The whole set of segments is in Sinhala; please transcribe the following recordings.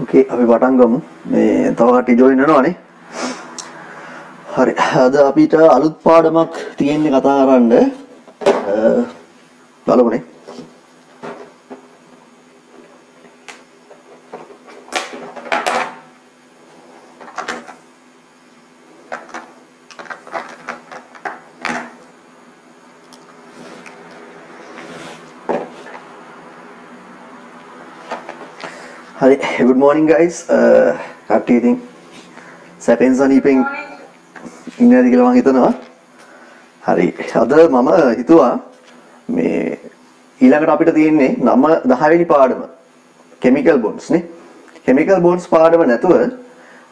Oke, අපි පටන් ගමු. මේ තව කට්ටිය ජොයින් වෙනවනේ. හරි. අද අපිට අලුත් පාඩමක් තියෙන්නේ කතා කරන්න. බලමුනේ. Hi, good morning guys. කට්ටිය ඉතින් සැපෙන් සනීපෙන් ඉන්නද කියලා මම හිතනවා. හරි. අද මම හිතුවා මේ ඊළඟට අපිට තියෙන්නේ 10 වෙනි පාඩම chemical bonds නේ. chemical bonds පාඩම නැතුව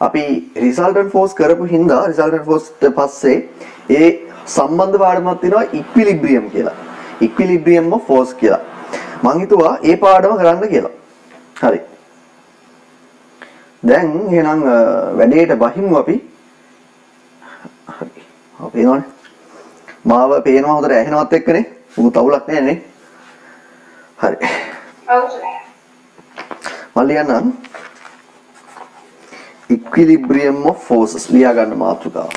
අපි resultant force කරපු හින්දා resultant force ඊට පස්සේ ඒ සම්බන්ධ පාඩමක් තියෙනවා equilibrium කියලා. equilibrium of force කියලා. මම හිතුවා ඒ පාඩම කරන්න කියලා. හරි. දැන් එහෙනම් වැඩේට බහිමු අපි. හරි. අපි එනවනේ. මාව පේනවා හොඳට ඇහෙනවත් එක්කනේ. උගු තවුලක් නැහැ නේ. හරි. ඔව් සර්. මම ලියන්නම්. equilibrium of forces ලියා ගන්න මාතෘකාව.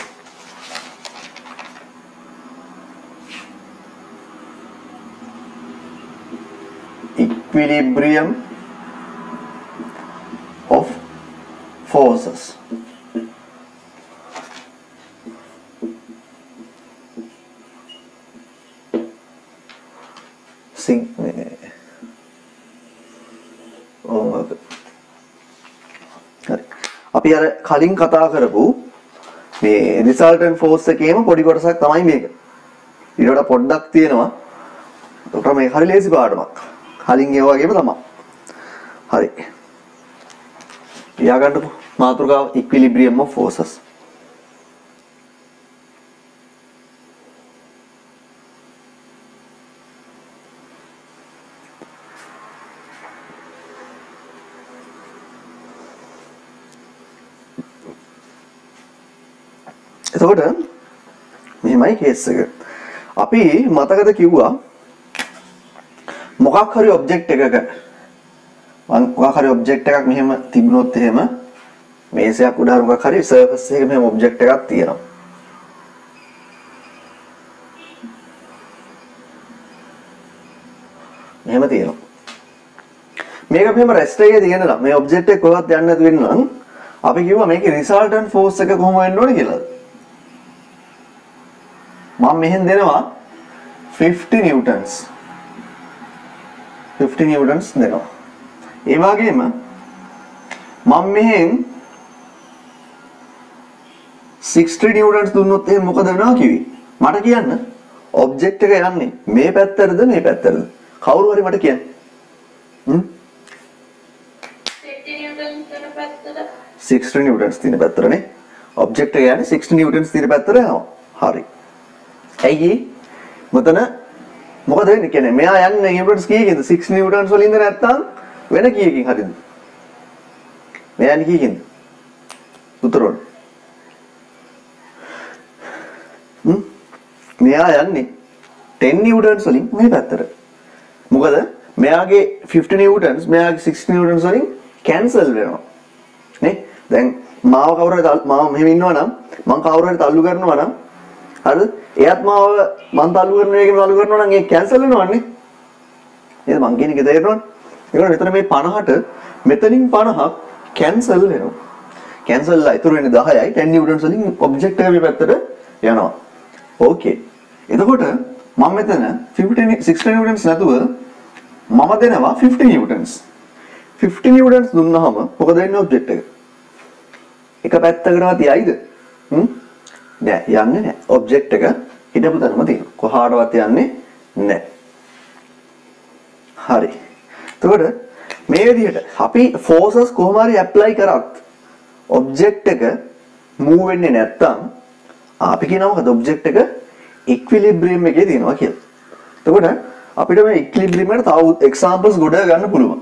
equilibrium of forces. අපි අර කලින් කතා කරපු මේ resultant force එකේම පොඩි කොටසක් තමයි මේක. ඊට වඩා පොඩ්ඩක් තියෙනවා. ඒකට මේ හරි ලේසි පාඩමක්. කලින් ඒ වගේම තමයි. හරි. ලියා ගන්නකො මාතෘකාව equilibrium of forces. එතකොට මෙහෙමයි කේස් එක. අපි මතකද කිව්වා මොකක් හරි ඔබ්ජෙක්ට් එකක මොකක් හරි ඔබ්ජෙක්ට් එකක් මෙහෙම තිබුණොත් එහෙම මේසයක් උඩ හරි මොකක් හරි සර්ෆස් එකක මෙහෙම ඔබ්ජෙක්ට් එකක් තියෙනවා. මෙහෙම තියෙනවා. මේක මෙහෙම රෙස්ට් එකේ තියෙන නම් මේ ඔබ්ජෙක්ට් එක කොහෙවත් යන්නේ නැතු වෙන්න නම් අපි කිව්වා මේකේ resultant force එක කොහොම වෙන්න ඕනේ කියලා. මම මෙහෙන් දෙනවා 50 newtons. 50 newtons දෙනවා. ඒ වගේම මම මෙහෙන් 60 newtons දුන්නොත් එහෙනම් මොකද වෙනවා කිව්වේ? මට කියන්න ඔබ්ජෙක්ට් එක යන්නේ මේ පැත්තටද මේ පැත්තටද? කවුරු හරි මට කියන්න. 60 newtons තියෙන පැත්තට. 60 newtons තියෙන පැත්තටනේ. ඔබ්ජෙක්ට් එක යන්නේ 60 newtons තියෙන පැත්තට යනවා. හරි. ඇයි මෙතන මොකද වෙන්නේ කියන්නේ මෙයා යන්නේ newtons කීයකින්ද 6 newtons වලින්ද නැත්නම් වෙන කීයකින් හරිද මෙයා යන්නේ කීයකින්ද උත්තරවල මෙයා යන්නේ 10 newtons වලින් මේ පැත්තට මොකද මෙයාගේ 50 newtons මෙයාගේ 60 newtons වලින් cancel වෙනවා නේ දැන් මාව කවුරු හරි මාව මෙහෙම ඉන්නවා නම් මම කවුරු හරි තල්ලු කරනවා නම් හරිද? එයාත් මාව මං තල්ලු කරන එකේ තල්ලු කරනවා නම් ඒක කැන්සල් වෙනවන්නේ. නේද මං කියන එක තේරෙනවද? ඒකෝර මෙතන මේ 50ට මෙතනින් 50ක් කැන්සල් වෙනවා. කැන්සල්ලා ඉතුරු වෙන්නේ 10යි 10 නිව්ටන්ස් වලින් ඔබ්ජෙක්ට් එක මේ පැත්තට යනවා. ඕකේ. එතකොට මම මෙතන 60 නිව්ටන්ස් නැතුව මම දෙනවා 50 නිව්ටන්ස්. 50 නිව්ටන්ස් දුන්නාම මොකද වෙන්නේ ඔබ්ජෙක්ට් එක? එක පැත්තකටවත් යයිද? නෑ යන්නේ නෑ ඔබ්ජෙක්ට් එක හිටපු තැනම තියෙනවා කොහාටවත් යන්නේ නෑ හරි එතකොට මේ විදිහට අපි forces කොහොම හරි apply කරත් ඔබ්ජෙක්ට් එක move වෙන්නේ නැත්තම් අපි කියනවා මොකද ඔබ්ජෙක්ට් එක equilibrium එකේ තියෙනවා කියලා එතකොට අපිට මේ equilibrium එකට තව examples ගොඩ ගන්න පුළුවන්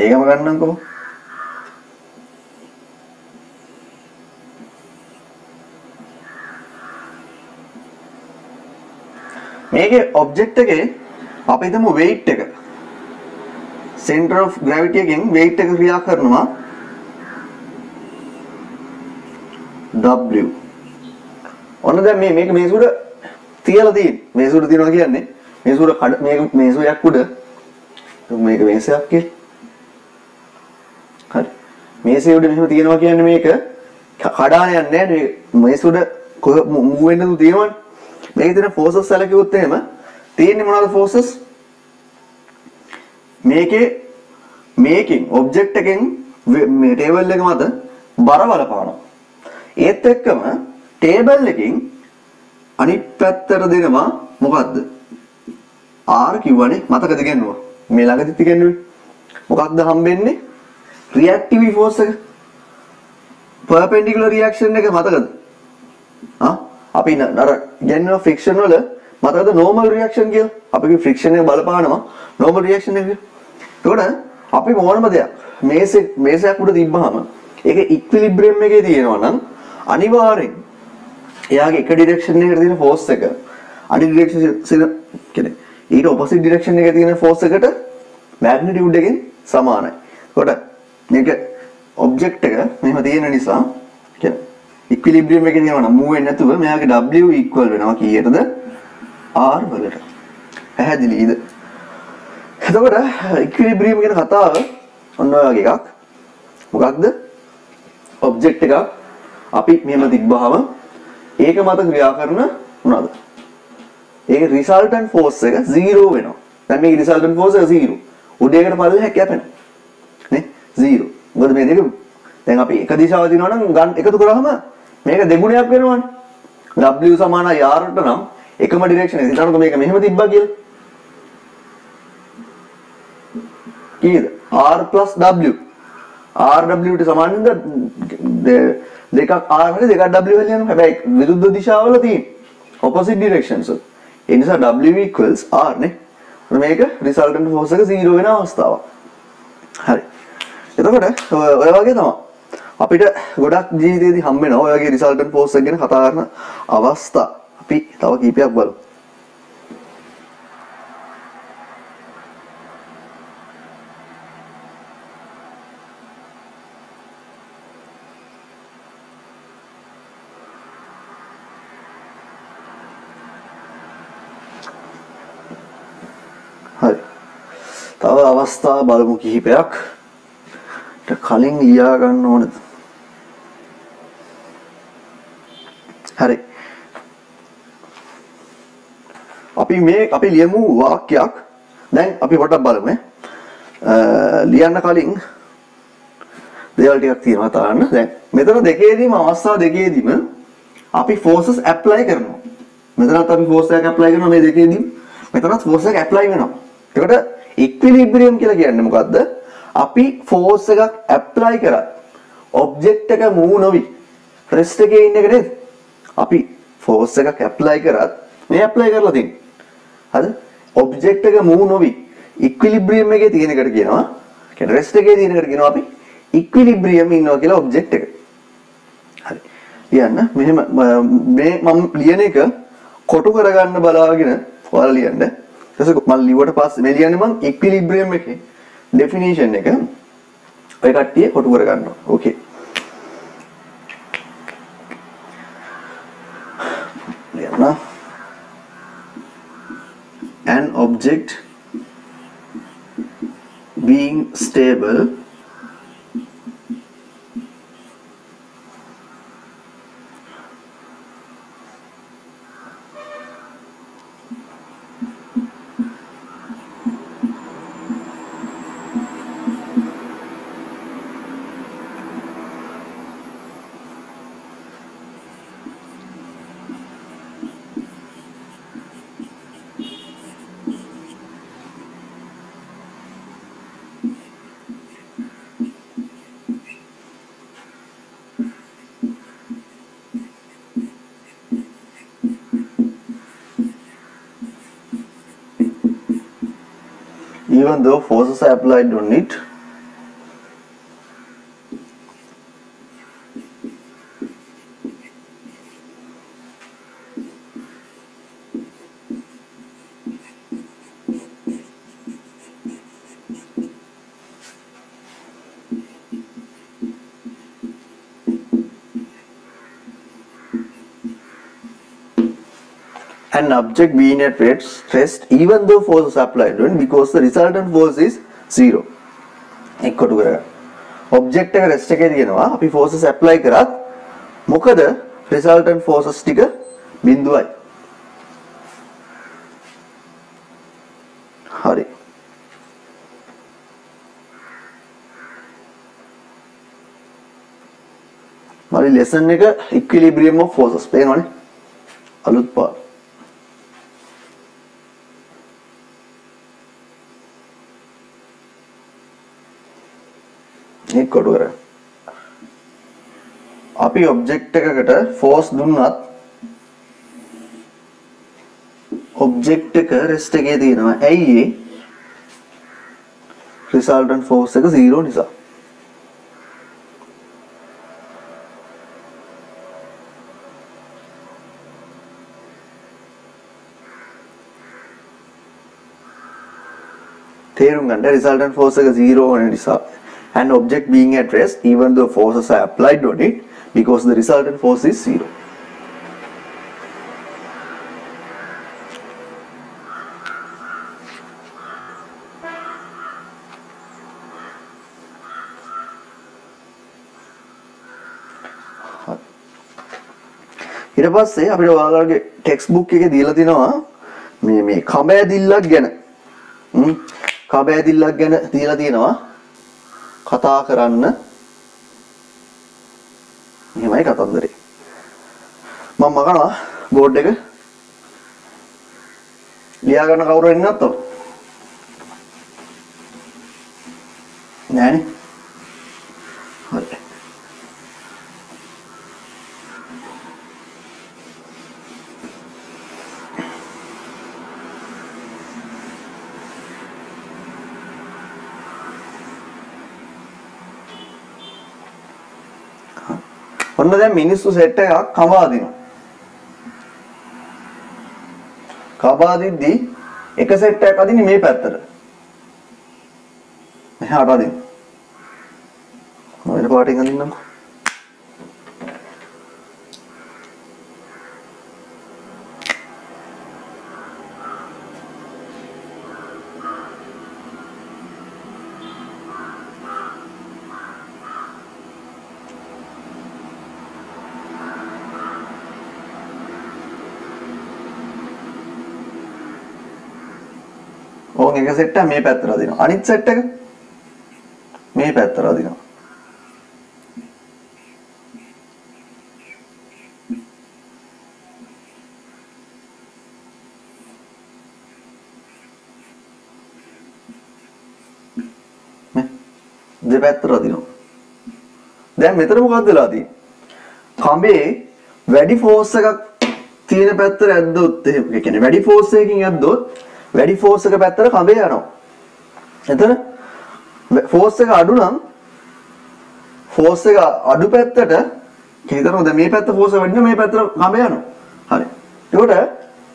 ඒකම ගන්නම්කෝ මේකේ ඔබ්ජෙක්ට් එකේ අපි හිතමු weight එක center of gravity එකෙන් weight එක ක්‍රියා කරනවා W. ඔන්න දැන් මේක මේසුර තියලා තියෙන්නේ. මේසුර තියනවා කියන්නේ මේසුර මේක මේසුරයක් උඩ මේක මේසයක් කියලා. හරි. මේසෙ උඩ මෙහෙම තියනවා කියන්නේ මේක කඩාන යන්නේ නැහැ නේ. මේසුර මූව් වෙන්න තු තියෙනවනේ. මේකේ තියෙන forces සැලකුවොත් එහෙම තියෙන්නේ මොනවද forces? මේකෙන් object එකෙන් මේ table එක මත බර බලපානවා. ඒත් එක්කම table එකකින් අනිත් පැත්තට දෙනවා මොකද්ද? R කිව්වනේ මතකද ගන්නවා. මේ ළඟදිත් ඉගෙනුවේ. මොකක්ද හම්බෙන්නේ? reactive force එක. perpendicular reaction එක මතකද? අපි අර ගන්නවා friction වල මතකද normal reaction කියලා? අපි friction එක බලපානවා normal reaction එක. ඒකට අපි මොනම දෙයක් මේසයක් උඩ තිබ්බහම ඒක equilibrium එකේ තියෙනවා නම් අනිවාර්යෙන් එයාගේ එක ඩිරෙක්ෂන් එකකට තියෙන ෆෝස් එක අනිත් ඩිරෙක්ෂන් කියන්නේ ඊට ඔපොසිට් ඩිරෙක්ෂන් එකේ තියෙන ෆෝස් එකට මැග්නිටියුඩ් එකෙන් සමානයි. ඒකට මේක ඔබ්ජෙක්ට් එක මෙහෙම තියෙන නිසා කියන්නේ ඉක්විලිබ්‍රියම් එකේ තියෙනවා නම් මූව් වෙන්නේ නැතුව මෙයාගේ W ඉක්වල් වෙනවා කීයටද? R වලට. පැහැදිලිද? එතකොට ඉක්විලිබ්‍රියම් කියන කතාව ඔන්න ඔය වගේ එකක්. මොකක්ද? ඔබ්ජෙක්ට් එකක් අපි මෙහෙම තිබ්බහම ඒක මත ක්‍රියා කරන මොනවාද? ඒකේ රිසල්ටන්ට් ෆෝස් එක 0 වෙනවා. දැන් මේකේ රිසල්ටන්ට් ෆෝස් එක 0. උඩේකට පල්ලෙහාට කැපෙනවා. නේ? 0. මොකද මේ දෙක දැන් අපි එක දිශාව දිනනවා නම් ගන්න එකතු කරාම මේක දෙගුණයක් වෙනවනේ. W සමානයි R ට නම් එකම ඩිරෙක්ෂන් එක. හිතන්නකෝ මේක මෙහෙම තිබ්බා කියලා. කීයද? R W. RW ට සමාන නේද? දෙකක් R වල දෙකක් W වල යනවා. හැබැයි විරුද්ධ දිශාවල තියෙන. opposite directions. ඒ නිසා W equals R නේ. මේක resultant force එක 0 වෙන අවස්ථාවක්. හරි. එතකොට ඔය වගේ තමයි. අපිට ගොඩක් ජීවිතේදී හම්බ වෙනවා ඔය වගේ resultant force එක ගැන කතා කරන අවස්ථා. අපි තව කීපයක් බලමු. තව අවස්ථා බලමු කිහිපයක්. කලින් ලියා ගන්න ඕනද? හරි. අපි ලියමු වාක්‍යයක්. දැන් අපි පොඩ්ඩක් බලමු. ලියන්න කලින් දේවල් ටිකක් තියෙනවා තාන්න. දැන් මෙතන දෙකේදීම අවස්ථා දෙකේදීම අපි forces apply කරනවා. මෙතනත් අපි force එකක් apply කරනවා මේ දෙකේදීම. මෙතනත් force එකක් apply වෙනවා. ඒකට ඉක්විලිබ්‍රියම් කියලා කියන්නේ මොකද්ද? අපි ෆෝස් එකක් ඇප්ලයි කරා. ඔබ්ජෙක්ට් එක මූව් නොවි. රෙස්ට් එකේ ඉන්න එක නේද? අපි ෆෝස් එකක් ඇප්ලයි කරාත් මේ ඇප්ලයි කරලා තියෙන්නේ. හරිද? ඔබ්ජෙක්ට් එක මූව් නොවි. ඉක්විලිබ්‍රියම් එකේ තියෙන එකට කියනවා. කියන්නේ රෙස්ට් එකේ තියෙන එකට කියනවා අපි ඉක්විලිබ්‍රියම් ඉන්නවා කියලා ඔබ්ජෙක්ට් එක. හරි. ලියන්න මෙහෙම මේ මම ලියන එක කොටු කරගන්න බලාගෙන ඔයාලා ලියන්න. ඊට පස්සේ මම ලිව්වට පස්සේ මේ ලියන්නේ මම ඉක්විලිබ්‍රියම් එකේ definition එක ඔය කට්ටිය කොටු කර ගන්නවා. ඕකේ. ලියන්න. An object being stable even though forces are applied on it, an object being at rest even though force is applied to it because the resultant force is 0. එක්කොටු කරගන්න. object එක rest එකේ තියෙනවා. අපි forces apply කරත් මොකද resultant forces ටික බිඳුවයි. හරි. මරි lesson එක equilibrium of forces පේනවනේ. අලුත් පාඩම. එක්කොටු කරගන්න. අපි object එකකට force දුන්නත් object එක rest එකේ තියෙනවා. ඇයි ඒ? resultant force එක 0 නිසා. තේරුම් ගන්න resultant force එක 0 වෙන නිසා an object being at rest even though forces are applied on it because the resultant force is 0. ඊට පස්සේ අපිට ඔයාලගේ ටෙක්ස්ට් බුක් එකේ දීලා තිනවා මේ කඹ ඇදිල්ලක් ගැන. කඹ ඇදිල්ලක් ගැන දීලා තියෙනවා කතා කරන්න. එහෙමයි කතන්දරේ. මම මගනවා බෝඩ් එක ලියා ගන්න කවුරු වෙන්නේ නැත්තෝ? නෑනේ. හරි. ඔන්න දැන් මිනිස්සු සෙට් එකක් කඹා දිනවා. කඹා දිද්දි එක සෙට් එකක් අදින්නේ මේ පැත්තට. මෙහාට අදින්න. මොකද පාටින් අදින්නම්කෝ. ඕන් එක සෙට් එක මේ පැත්තට අදිනවා. අනිත් සෙට් එක මේ පැත්තට අදිනවා. මේ දෙපැත්තට අදිනවා. දැන් මෙතන මොකක්ද වෙලා තියෙන්නේ? කඹේ වැඩි ෆෝස් එකක් තියෙන පැත්තට ඇද්දොත් එහෙම. ඒ කියන්නේ වැඩි ෆෝස් එකකින් ඇද්දොත් වැඩි ෆෝස් එක පැත්තට කඹේ යනවා. එතන ෆෝස් එක අඩු නම් ෆෝස් එක අඩු පැත්තට හිතනවා දැන් මේ පැත්ත ෆෝස් එක වැඩි නම් මේ පැත්තට කඹේ යනවා. හරි. ඒකට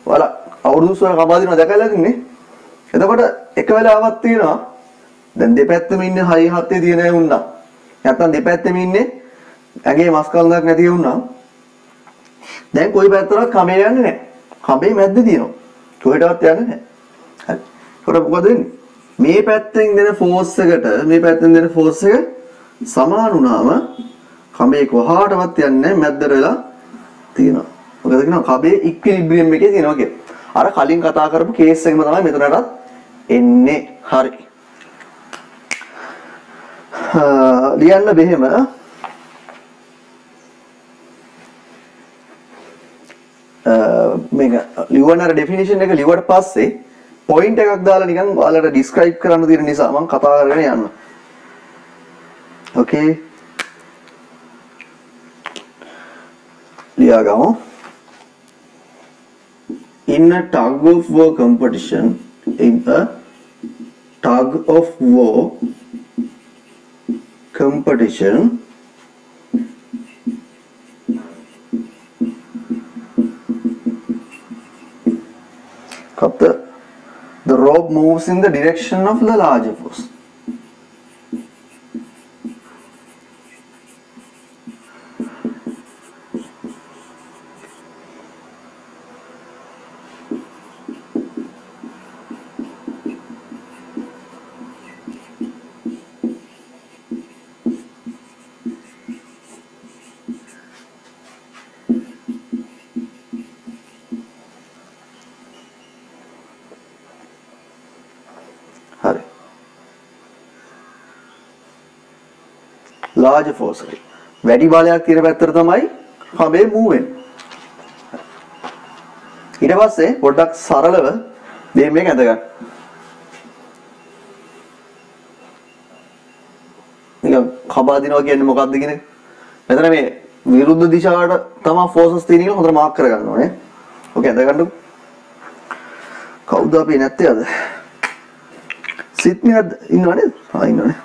ඔයාලා අවුරුදු සුවර කඹා දිනවා දැකලා ඉන්නේ. එතකොට එක වෙලාවක් තියෙනවා දැන් දෙපැත්තම ඉන්නේ හයි හත්තේ තියෙන අය වුණා. නැත්තම් දෙපැත්තෙම ඉන්නේ ඇඟේ මස් කලඳක් නැති වුණා. දැන් කොයි පැත්තටවත් කඹේ යන්නේ නැහැ. කඹේ මැද්දේ තියෙනවා. කොහෙටවත් යන්නේ නැහැ. හරි. ඒකට මොකද වෙන්නේ? මේ පැත්තෙන් දෙන ෆෝස් එකට මේ පැත්තෙන් දෙන ෆෝස් එක සමාන වුණාම කඹේ කොහාටවත් යන්නේ මැද්දට වෙලා තියෙනවා. මොකද කියනවා කඹේ ඉක්විලිබ්‍රියම් එකේ තියෙනවා කියලා. අර කලින් කතා කරපු කේස් එකම තමයි මෙතනටත් එන්නේ. හරි. ලියන්න බෙහෙම මේක ලියවන අර ඩෙෆිනිෂන් එක ලියුවට පස්සේ පොයින්ට් එකක් දාලා නිකන් ඔයාලට ඩිස්ක්‍රයිබ් කරන්න තියෙන නිසා මම කතා කරගෙන යන්න. ඕකේ. ලියාගමු. In a tug of war competition, the rope moves in the direction of the larger force. larger force එකයි. වැඩි බලයක් තියෙන පැත්තට තමයි හබේ move වෙන්නේ. ඊට පස්සේ පොඩ්ඩක් සරලව බේම් එක ඇඳ ගන්න. නිකන් කබා දිනවා කියන්නේ මොකක්ද කියන එක? මෙතන මේ විරුද්ධ දිශාවට තමයි forces තියෙන එක හොඳට මාක් කරගන්න ඕනේ. ඔක ඇඳ ගන්නකො. කවුද අපි නැත්තේ අද? සිත්මියත් ඉන්නව නේද? ඉන්නවනේ.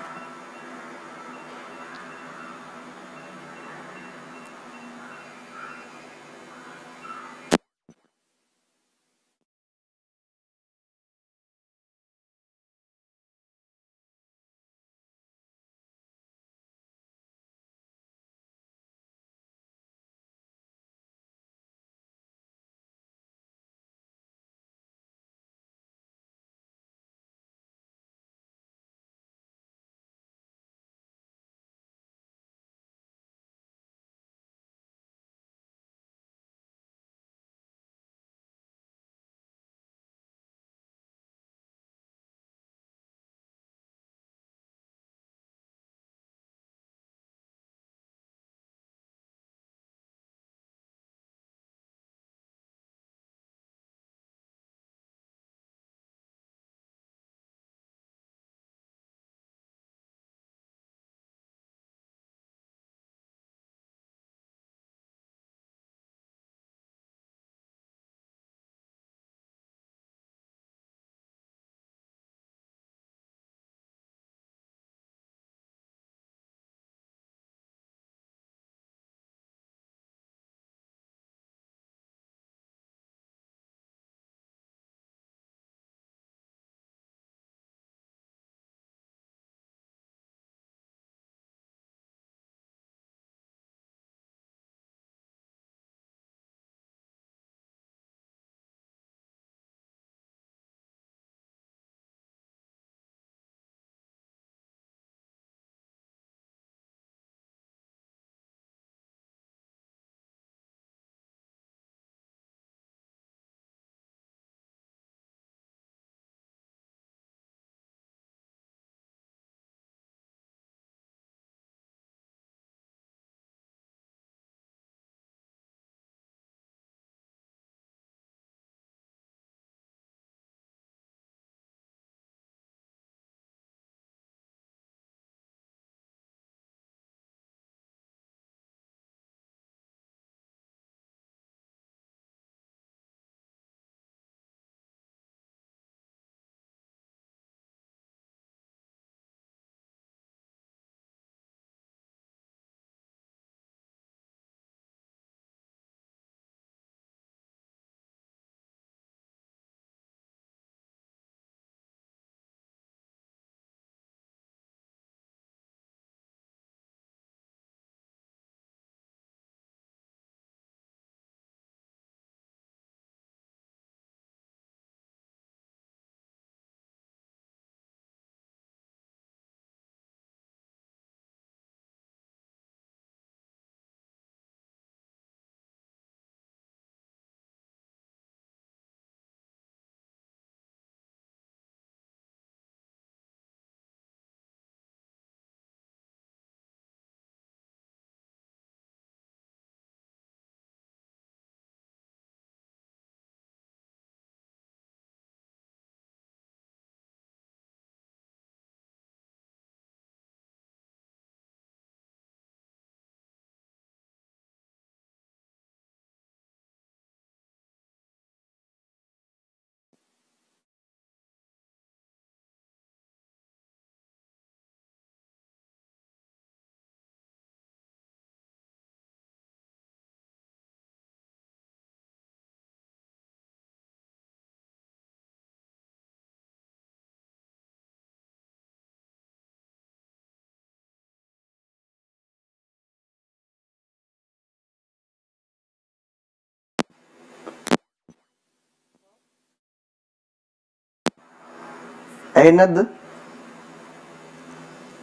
ඇහෙන්නේ නැද්ද?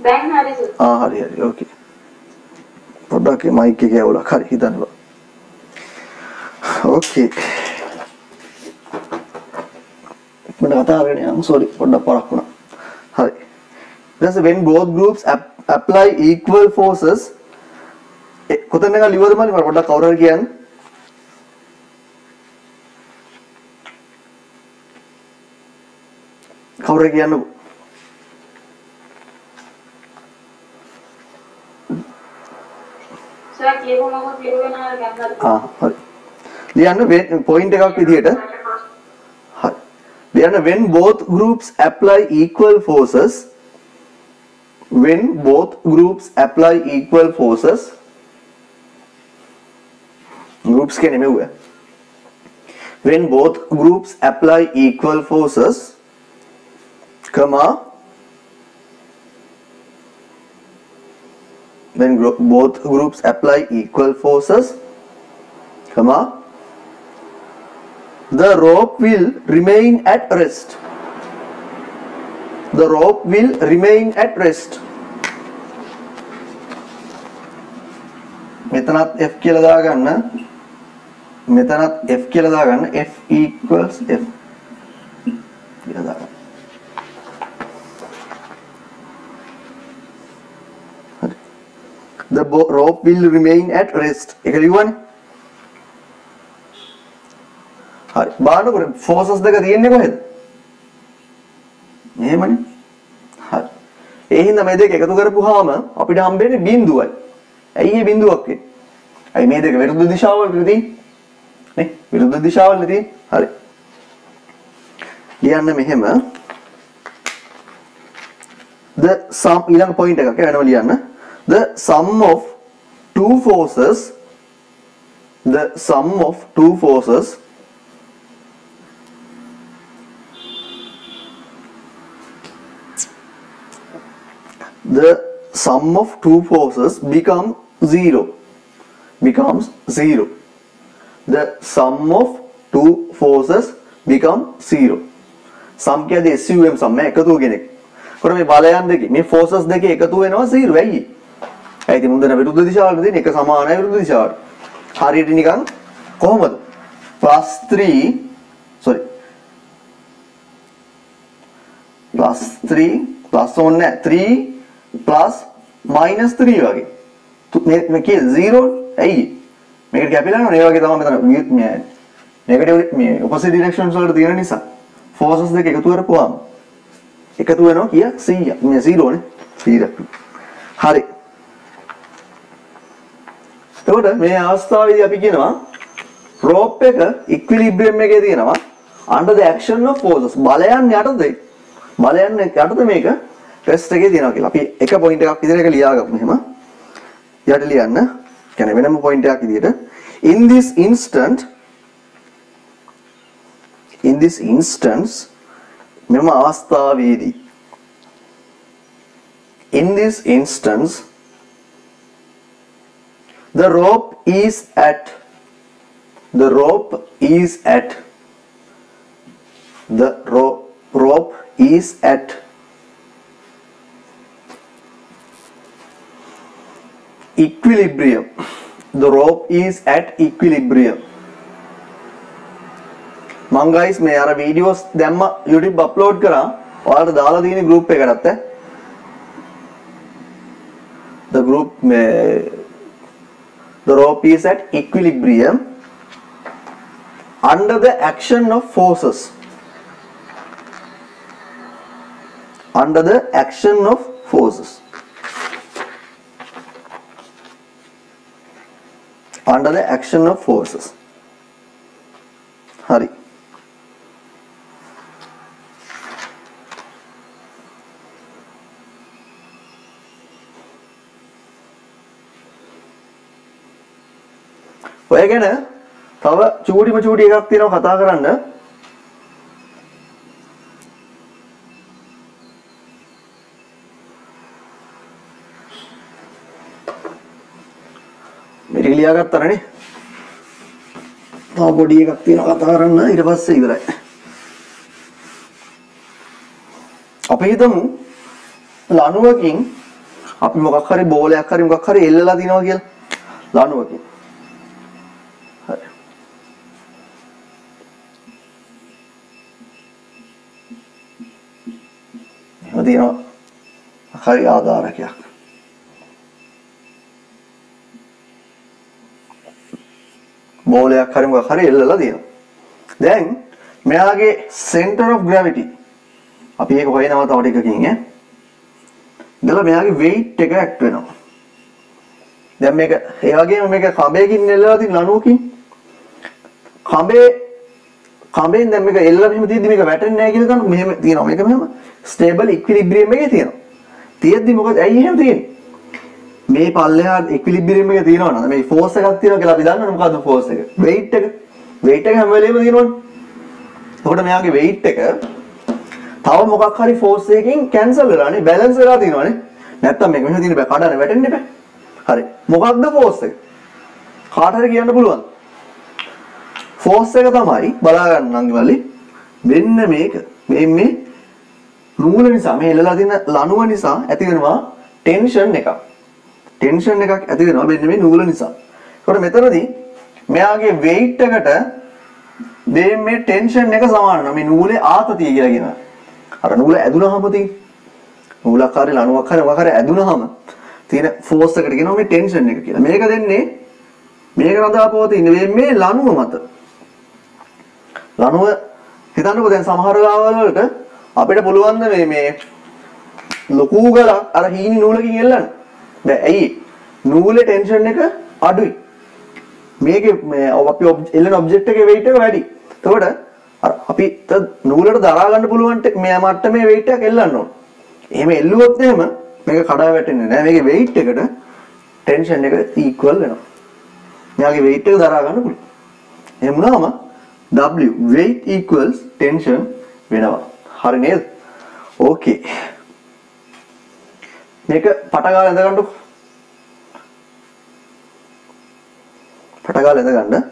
දැන් හරි සුදු. හරි හරි ඕකේ. පොඩ්ඩක් මයික් එකේ ඇවුලක් හරි හිතන්න බා. ඕකේ. මම කතා කරගෙන යන්න සෝරි පොඩ්ඩක් පරක් වුණා. හරි. ඊට පස්සේ when both groups apply equal forces කොතන එක ලියවද මම පොඩ්ඩක් කවුරු හරි කියන්න. කවුරු හරි කියන්නකෝ. සර් කියපුව මම කියවෙනවා ගන්නද? හරි. ලියන්න පොයින්ට් එකක් විදියට. හරි. ලියන්න when both groups apply equal forces when both groups apply equal forces groups के नेमे हुए when both groups apply equal forces comma when both groups apply equal forces comma the rope will remain at rest. The rope will remain at rest. මෙතනත් F කියලා දාගන්න. මෙතනත් F කියලා දාගන්න. F equals F කියලා දාගන්න. හරි. The rope will remain at rest. ඒක ලියුවානේ. හරි. බලන්නකො forces දෙක තියෙන්නේ කොහෙද? මෙහෙමනේ. හරි. ඒ හින්දා මේ දෙක එකතු කරපුවාම අපිට හම්බෙන්නේ බිඳුවයි. ඇයි මේ බිඳුවක් වෙන්නේ? ඇයි මේ දෙක විරුද්ධ දිශාවලට තියෙන්නේ? නේ? විරුද්ධ දිශාවලට තියෙන්නේ. හරි. ලියන්න මෙහෙම. The sum ඊළඟ point එකක් වෙනම ලියන්න. The sum of two forces the sum of two forces the sum of two forces becomes zero. The sum of two forces become zero. sum කියන්නේ SUM sum එකතු කෙනෙක්. කොට මේ බලයන් දෙකේ මේ forces දෙකේ එකතු වෙනවා 0. ඇයි? ඇයි ඉතින් මුන්දන විරුද්ධ දිශාවලට දෙන්නේ එක සමානයි විරුද්ධ දිශාවට. හරියට නිකන් කොහොමද? plus 3 plus minus 3 වගේ. මේ කිය 0 ඇයි? මේකට කැපිලා නෝ මේ වගේ තමයි මෙතන මේ නෙගටිව් මේ ඔපොසිට් ඩිරෙක්ෂන්ස් වලට තියෙන නිසා forces දෙක එකතු කරපුවාම එකතු වෙනවා කිය 100. මේ 0 නේ 100. හරි. එතකොට මේ අවස්ථාවේදී අපි කියනවා rope එක equilibrium එකේ තියෙනවා under the action of forces. බලයන් යටතේ මේක rest එකේ තියෙනවා කියලා. අපි එක point එකක් විදිහට එක ලියාගමු එහෙම. යට ලියන්න. කියන්නේ වෙනම point එකක් විදිහට in this instance මෙම අවස්ථාවේදී in this instance the rope is at equilibrium. The rope is at equilibrium. මං guys මේ අර videos දැම්ම YouTube upload කරා. ඔයාලට දාලා තියෙන group එකකටත් the rope is at equilibrium under the action of forces. Under the action of forces. Under the action of forces. Hurry. ඔය ගැන තව චූටිම චූටි එකක් තියෙනවා කතා කරන්න. මේක ලියාගත්තානේ. තව පොඩි එකක් තියෙනවා කතා කරන්න ඊට පස්සේ ඉවරයි. අපි හිතමු ලණුවකින් අපි මොකක් හරි බෝලයක් හරි මොකක් හරි එල්ලලා තිනවා කියලා. ලණුවකින්. හරි. එහෙම තියෙනවා. හරි ආධාරකයක්. බෝලයක් හරි මොකක් හරි එල්ලලා තියෙනවා. දැන් මෙයාගේ center of gravity අපි ඒක හොයනවා තව ටිකකින් ඈ. ඉතලා මෙයාගේ weight එක act වෙනවා. දැන් මේක ඒ වගේම මේක කඹයකින් එල්ලලා තියෙන ලණුවකින් කඹෙන් දැන් මේක එල්ලලා මෙහෙම තියෙද්දි මේක වැටෙන්නේ නැහැ කියලා ගන්න මෙහෙම තියෙනවා. මේක මෙහෙම stable equilibrium එකේ තියෙනවා. තියෙද්දි මොකද ඇයි එහෙම තියෙන්නේ? මේ පල්ලෙහා equilibrium එක තියෙනවා නේද? මේ force එකක් තියෙනවා කියලා අපි දන්නවනේ මොකද්ද force එක? weight එක. weight එක හැම වෙලේම තියෙනවනේ. එතකොට මෙයාගේ weight එක තව මොකක් හරි force එකකින් cancel වෙලානේ balance වෙලා තියෙනවනේ. නැත්තම් මේක මෙහෙම තියෙන බෑ කඩන්න වැටෙන්න බෑ. හරි. මොකක්ද force එක? කාට හරි කියන්න පුළුවන්. force එක තමයි බලා ගන්න අංගවලි මෙන්න මේක. මේ නූල නිසා මේ එල්ලලා තියෙන ලණුව නිසා ඇති වෙනවා ටෙන්ෂන් එකක්. ටෙන්ෂන් එකක් ඇති වෙනවා මෙන්න මේ නූල නිසා. ඒකට මෙතනදී මෙයාගේ weight එකට මේ ටෙන්ෂන් එක සමාන වෙනවා. මේ නූලේ ආතතිය කියලා කියනවා. අර නූල ඇදුනහම තියෙන නූලක් හරි ලණුවක් හරි මොකක් හරි ඇදුනහම තියෙන ෆෝස් එකට කියනවා මේ ටෙන්ෂන් එක කියලා. මේක දෙන්නේ මේක රඳා පවතින මේ ලණුව මත. ලණුව හිතන්නකෝ දැන් සමහර ගාවල් වලට අපිට පුළුවන් මේ ලොකු ගලක් අර හීනි නූලකින් එල්ලන්න. බෑ ඇයි? නූලේ ටෙන්ෂන් එක අඩුයි. මේකේ අපි එල්ලන ඔබ්ජෙක්ට් එකේ weight එක වැඩි. එතකොට අර අපි නූලට දරා ගන්න පුළුවන් මේ මට්ටමේ weight එකක් එල්ලන්න ඕන. එහෙම එල්ලුවොත් එහෙම මේක කඩා වැටෙන්නේ නැහැ. මේකේ weight එකට tension එක equal වෙනවා. මෙයාගේ weight එක දරා ගන්න පුළුවන්. එහෙම වුණාම W weight equals tension වෙනවා. හරි නේද? ඕකේ. මේක පටගාලා ඉඳ ගන්නකො. පටගාලා ඉඳ ගන්න.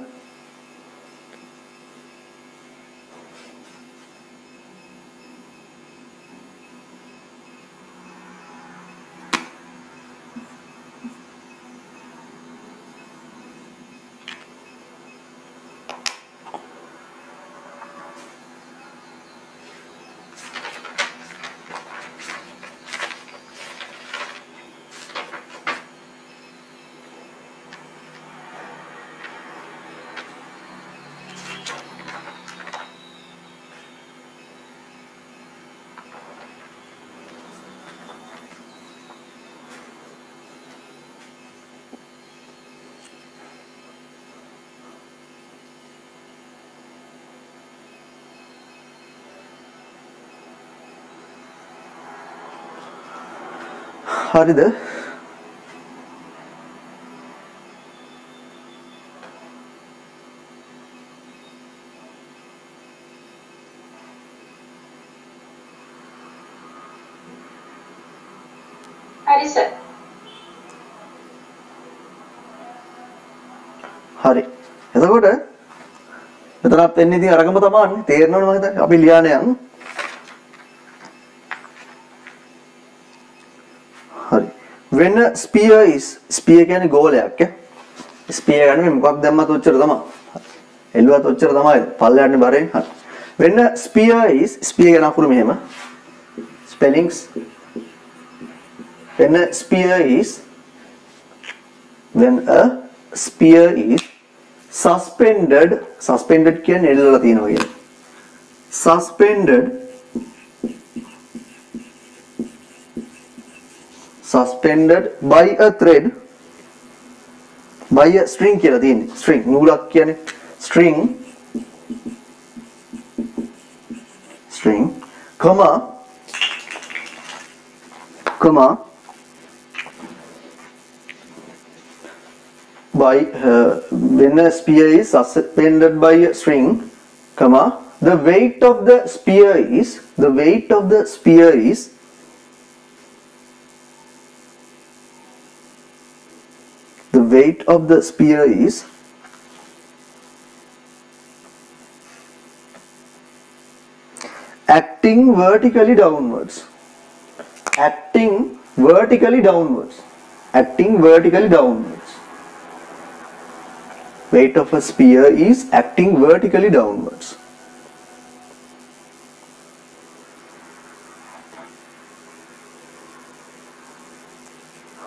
හරිද? හරි සර්. හරි. එතකොට මෙතනත් එන්නේ ඉතින් අරගම තමයි. තේරෙනවද මම හිතන්නේ? අපි ලියානේ යන්. හරි. When a sphere is sphere කියන්නේ ගෝලයක් ඈ. sphere ගන්න මේ මොකක් දැම්මත් ඔච්චර තමයි. එළුවත් ඔච්චර තමයි. පල්ලයන්නේ බරෙන්. හරි. When a sphere is sphere කියන අකුරු මෙහෙම. spellings when a sphere is suspended කියන්නේ එල්ලලා තියෙනවා කියන්නේ. suspended by a thread by a string කියලා තියෙන්නේ. string නූලක් කියන්නේ string comma by when a sphere is suspended by a string comma the weight of the sphere is acting vertically downwards. Weight of a sphere is acting vertically downwards.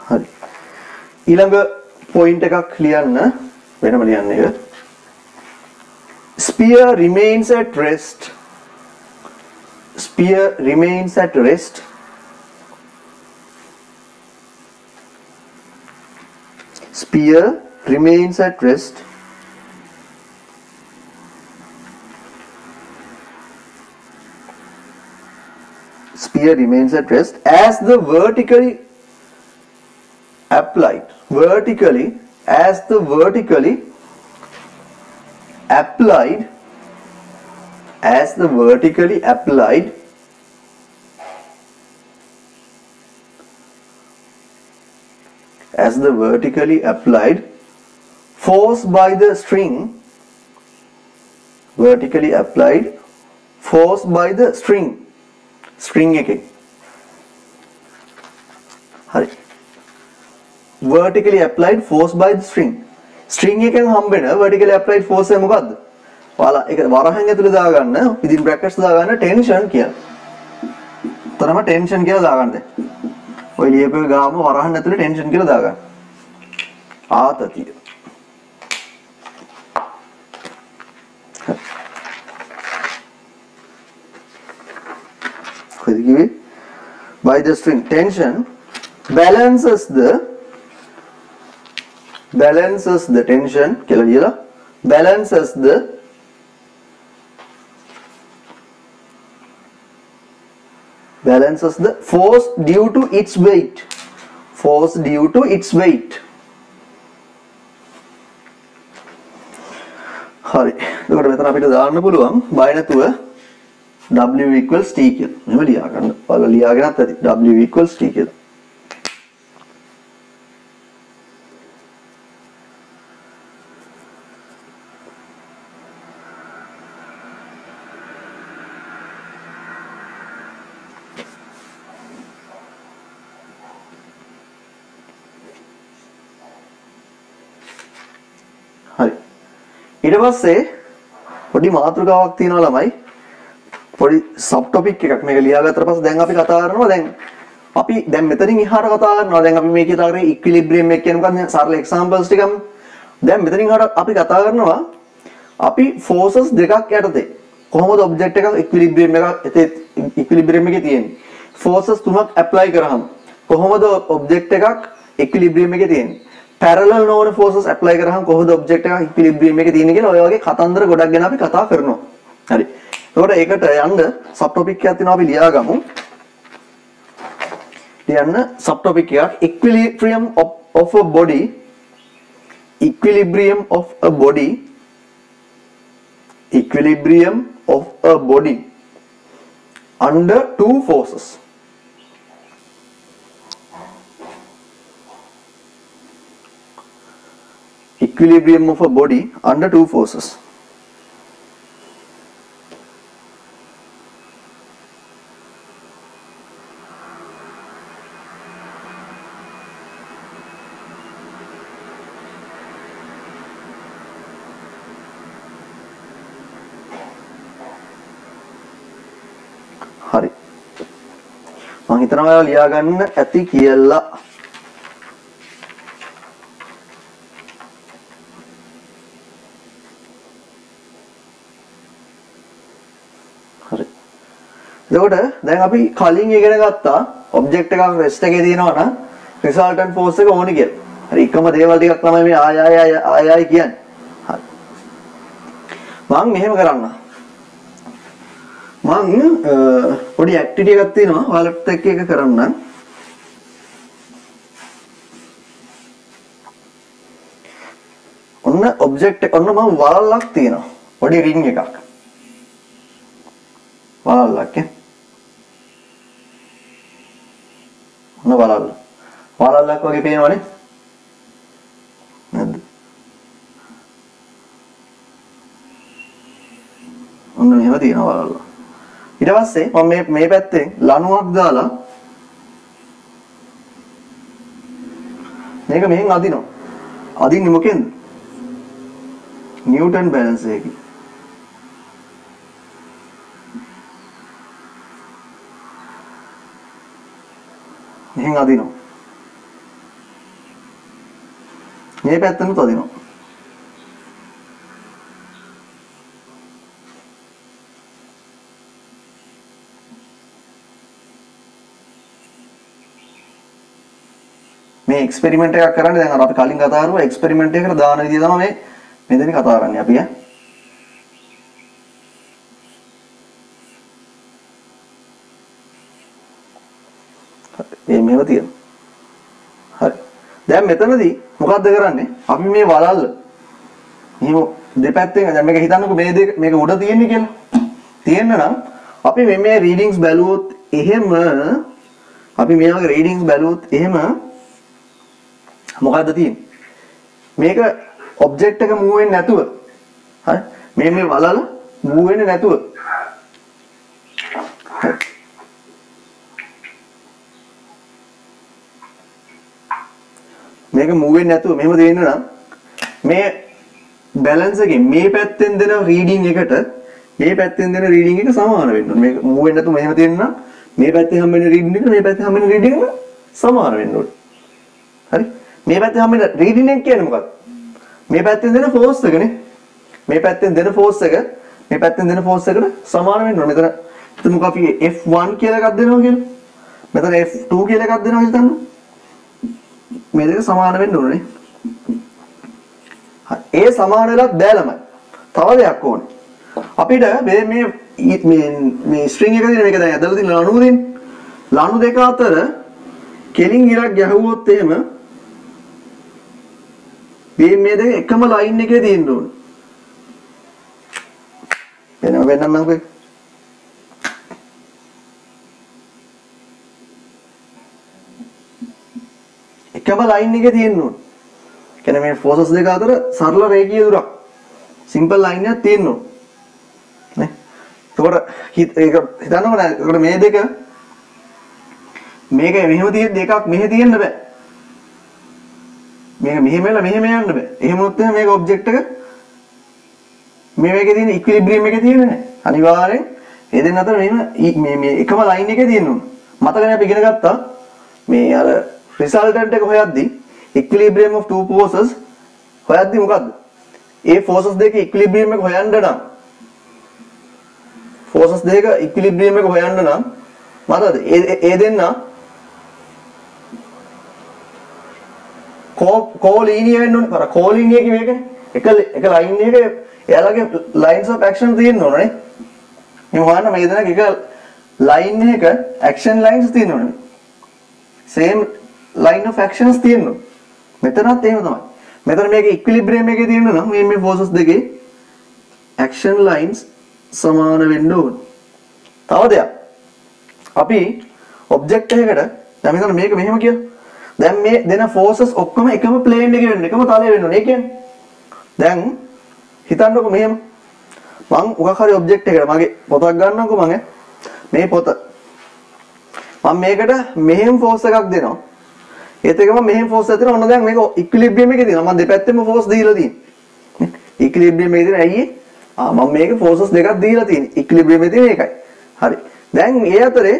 හරි. ඊළඟ පොයින්ට් එකක් ලියන්න වෙනම ලියන්න එක. sphere remains at rest. Sphere remains at rest. Sphere remains at rest. Sphere remains at rest as the vertically applied. Vertically, as the vertically applied. As the vertically applied as the vertically applied force by the string, vertically applied force by the string එකෙන් හරි vertically applied force by the string එකෙන් හම්බෙන vertically applied force එක මොකද්ද? ඔයාලා ඒක වරහෙන් ඇතුලේ දාගන්න within brackets දාගන්න tension කියලා. තරම tension කියලා දාගන්න දැන්. ඔය ලියපේ ගාම වරහන් ඇතුලේ tension කියලා දාගන්න. ආතතිය. කොහෙද කිව්වේ? By the string tension balances the tension කියලා ලියලා balances the force due to its weight. Force due to its weight. හරි. එතකොට මෙතන අපිට දාන්න පුළුවන් බය නැතුව W equals T කියලා. මෙහෙම ලියා ගන්න. ඔයාලා ලියාගෙනත් ඇති. W equals T කියලා. හරි. ඊට පස්සේ පොඩි මාතෘකාවක් තියෙනවා ළමයි. පොඩි සබ් ටොපික් එකක් මේක ලියාගත්තට පස්සේ දැන් අපි කතා කරනවා අපි දැන් මෙතනින් එහාට කතා කරනවා දැන් අපි මේ කතා කරේ ඉක්විලිබ්‍රියම් එක කියන්නේ මොකක්ද සරල එක්සැම්පල්ස් ටිකක් දැන් මෙතනින් එහාට අපි කතා කරනවා අපි ෆෝසස් දෙකක් යටතේ කොහොමද ඔබ්ජෙක්ට් එකක් ඉක්විලිබ්‍රියම් එකේ තියෙන්නේ ෆෝසස් තුනක් ඇප්ලයි කරාම කොහොමද ඔබ්ජෙක්ට් එකක් ඉක්විලිබ්‍රියම් එකේ තියෙන්නේ parallel නොවන forces apply කරාම කොහොමද object එක equilibrium එකේ තියෙන්නේ කියලා ඔය වගේ කතන්දර ගොඩක් ගැන අපි කතා කරනවා. හරි. එතකොට ඒකට යන්න sub topic එකක් තියෙනවා අපි ලියාගමු. ලියන්න sub topic එකක් equilibrium of a body equilibrium of a body under two forces. Equilibrium of a body under two forces. හරි. මම හිතනවා ඔයාලා ලියා ගන්න ඇති කියලා. එතකොට දැන් අපි කලින් ඉගෙන ගත්තා ඔබ්ජෙක්ට් එකක් රෙස්ට් එකේ තියෙනවා නම් රිසල්ටන්ට් ෆෝස් එක ඕනි කියලා. හරි එකම දේවල් ටිකක් තමයි මේ ආය කියන්නේ. හරි. මම මෙහෙම කරන්න. මම පොඩි ඇක්ටිවිටි එකක් තියෙනවා ඔයාලට එක්ක එක කරන්න. ඔන්න ඔබ්ජෙක්ට් එක ඔන්න මම වලල්ලක් තියෙනවා. පොඩි රින් එකක්. වලල්ලක් ඔන්න වලල්ලක් වගේ පේනවනේ නැද්ද? ඔන්න මෙහෙම තියෙනවා වලල්ල. ඊට පස්සේ මම මේ පැත්තෙන් ලණුවක් දාලා මේක මෙහෙන් අදිනවා. අදින්නේ මොකෙන්ද? නිව්ටන් බැලන්ස් එකකින්. මෙහෙන් අදිනවා. මේ පැත්තෙනුත් අදිනවා. මේ එක්ස්පෙරිමන්ට් එකක් කරන්නේ දැන් අර අපි කලින් කතා කරුවා එක්ස්පෙරිමන්ට් එකකට දාන විදිය තමයි මේ මෙතන කතා කරන්නේ අපි මේව තියෙනවා. හරි. දැන් මෙතනදී මොකද්ද කරන්නේ? අපි මේ වලල්ල මෙහෙම දෙපැත්තෙන් දැන් මේක හිතන්නකෝ මේ දෙක මේක උඩ තියෙන්නේ කියලා. තියෙන්න නම් අපි මේ රීඩින්ග්ස් බැලුවොත් එහෙම අපි මේ වගේ රීඩින්ග්ස් බැලුවොත් එහෙම මොකද්ද තියෙන්නේ? මේක ඔබ්ජෙක්ට් එක මූව් වෙන්නේ නැතුව. හරි. මේ වලල්ල මූව් වෙන්නේ නැතුව. මේක මූව් වෙන්නේ නැතුව මෙහෙම දෙන්න නම් මේ බැලන්ස් එකෙන් මේ පැත්තෙන් දෙන රීඩින් එකට මේ පැත්තෙන් දෙන රීඩින් එක සමාන වෙන්න ඕනේ. මේක මූව් වෙන්නේ නැතුව මෙහෙම දෙන්න නම් මේ පැත්තෙන් හම්බෙන රීඩින් එක මේ පැත්තෙන් හම්බෙන රීඩින් එක සමාන වෙන්න ඕනේ. හරි? මේ පැත්තෙන් හම්බෙන රීඩින් එක කියන්නේ මොකක්ද? මේ පැත්තෙන් දෙන ෆෝර්ස් එකනේ. මේ පැත්තෙන් දෙන ෆෝර්ස් එක මේ පැත්තෙන් දෙන ෆෝර්ස් එකට සමාන වෙන්න ඕනේ. මෙතන හිතමුකෝ අපි F1 කියලා එකක් දෙනවා කියලා. මෙතන F2 කියලා එකක් දෙනවා හිතන්න. මේ දෙක සමාන වෙන්න ඕනේ. ඒ සමාන වෙලත් බෑලමයි. තව දෙයක් ඕනේ. අපිට මේ ස්ට්‍රින්ග් එක දින මේක දැන් ඇදලා තියෙන ලණු දෙන්නේ. ලණු දෙක අතර කෙලින් ඉරක් ගැහුවොත් එහෙම මේ දෙක එකම ලයින් එකේ තියෙන්න ඕනේ. වෙනම නංගෝ එකම ලයින් එකේ තියෙන්න ඕනේ. කියන්නේ මේ ෆෝසස් දෙක අතර සරල රේඛීය දුරක්. සිම්පල් ලයින් එකක් තියෙන්න ඕනේ. නේ? එතකොට ඒක හිතන්නකෝ නේද? එතකොට මේ දෙක මේක මෙහෙම තියෙද්දි එකක් මෙහෙ තියෙන්න බෑ. මේක මෙහෙම වෙලා මෙහෙම යන්න බෑ. එහෙම වුණොත් එහෙනම් මේක ඔබ්ජෙක්ට් එක මේකේ තියෙන ඉක්විලිබ්‍රියම් එකේ තියෙන්නේ නැහැ. අනිවාර්යෙන් මේ දෙන්න අතර මේ එකම ලයින් එකේ තියෙන්න ඕනේ. මතකනේ අපි ඉගෙන ගත්තා මේ අර resultant එක හොයද්දී equilibrium of two forces හොයද්දී මොකද්ද? ඒ forces දෙක equilibrium එක හොයන්න නම් forces දෙක equilibrium එක හොයන්න නම් මතකද? ඒ දෙන්න කෝලීනිය වෙන්න ඕනේ. අර කෝලීනිය කිව්ව එකනේ. එක ලයින් එකේ එයාලගේ lines of action තියෙන්න ඕනේ. මේ හොයන්න මේ දෙනක එක line එක action lines තියෙන්න ඕනේ. same line of actions තියෙනවා. මෙතනත් එහෙම තමයි. මෙතන මේක equilibrium එකේ තියෙන නම් මේ forces දෙකේ action lines සමාන වෙන්න ඕන. තව දෙයක්. අපි object එකකට දැන් මෙතන මේක මෙහෙම කියමු. දැන් මේ දෙන forces ඔක්කොම එකම plane එකේ වෙන්න, එකම තලයේ වෙන්න ඕනේ. ඒ කියන්නේ දැන් හිතන්නකෝ මෙහෙම මම උගක් හරි object එකකට මගේ පොතක් ගන්නම්කෝ මම මේ පොත මම මේකට මෙහෙම force එකක් දෙනවා. ඒත් එකම මෙහෙම ෆෝස් එකක් දෙනවා. ඔන්න දැන් මේක ඉක්විලිබ්‍රියම් එකේ තියෙනවා. මම දෙපැත්තෙම ෆෝස් දීලා තියෙන්නේ. ඉක්විලිබ්‍රියම් එකේ තියෙන ඇයි? මම මේක ෆෝසස් දෙකක් දීලා තියෙන්නේ. ඉක්විලිබ්‍රියම් එකේ තියෙන එකයි. හරි. දැන් ඒ අතරේ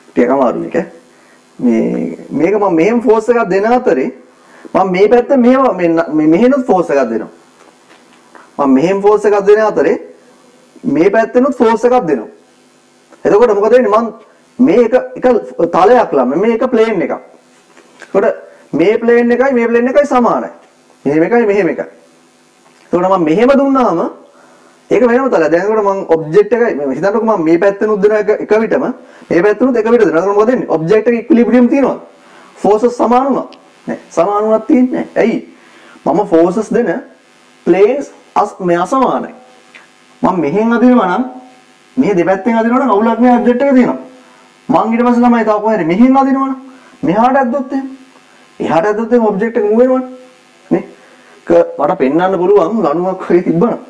ටිකක් අමාරුයි මේක. මේක මම මෙහෙම ෆෝස් එකක් දෙන අතරේ මම මේ පැත්තෙන් මෙහෙනුත් ෆෝස් එකක් දෙනවා. මම මෙහෙම ෆෝස් එකක් දෙන අතරේ මේ පැත්තෙනුත් ෆෝස් එකක් දෙනවා. එතකොට මොකද වෙන්නේ? මම මේ එක තලයක් ළම මේ එක ප්ලේන් එකක්. එතකොට මේ ප්ලේන් එකයි මේ ප්ලේන් එකයි සමානයි. මෙහෙම එකයි මෙහෙම එකයි. එතකොට මම මෙහෙම දුන්නාම ඒක වෙනම තලයක්. දැන් එතකොට මම ඔබ්ජෙක්ට් එකයි මේ හිතන්නකෝ මම මේ පැත්තෙනුත් දෙන එක විටම මේ පැත්තෙනුත් එක විට දෙනවා. එතකොට මොකද වෙන්නේ? ඔබ්ජෙක්ට් එක ඉක්විලිබ්‍රියම් තියෙනවා. ෆෝසස් සමාන වුණා. නෑ සමාන වුණක් තියෙන්නේ නෑ. ඇයි? මම ෆෝසස් දෙන ප්ලේන්ස් මේ අසමානයි. මම මෙහෙන් අදිනවා නම් මේ දෙපැත්තෙන් අදිනවනම් අවුලක් නෑ ඔබ්ජෙක්ට් එක තියෙනවා. මං ඊට පස්සේ තමයි තව කොහේ හරි මෙහෙන් අදිනවනම් මෙහාට ඇද්දොත් එහෙම එහාට ඇද්දොත් එහෙම ඔබ්ජෙක්ට් එක මූව් වෙනවනේ නේ මට පෙන්වන්න පුළුවන් ලණුවක් වගේ තිබ්බනම්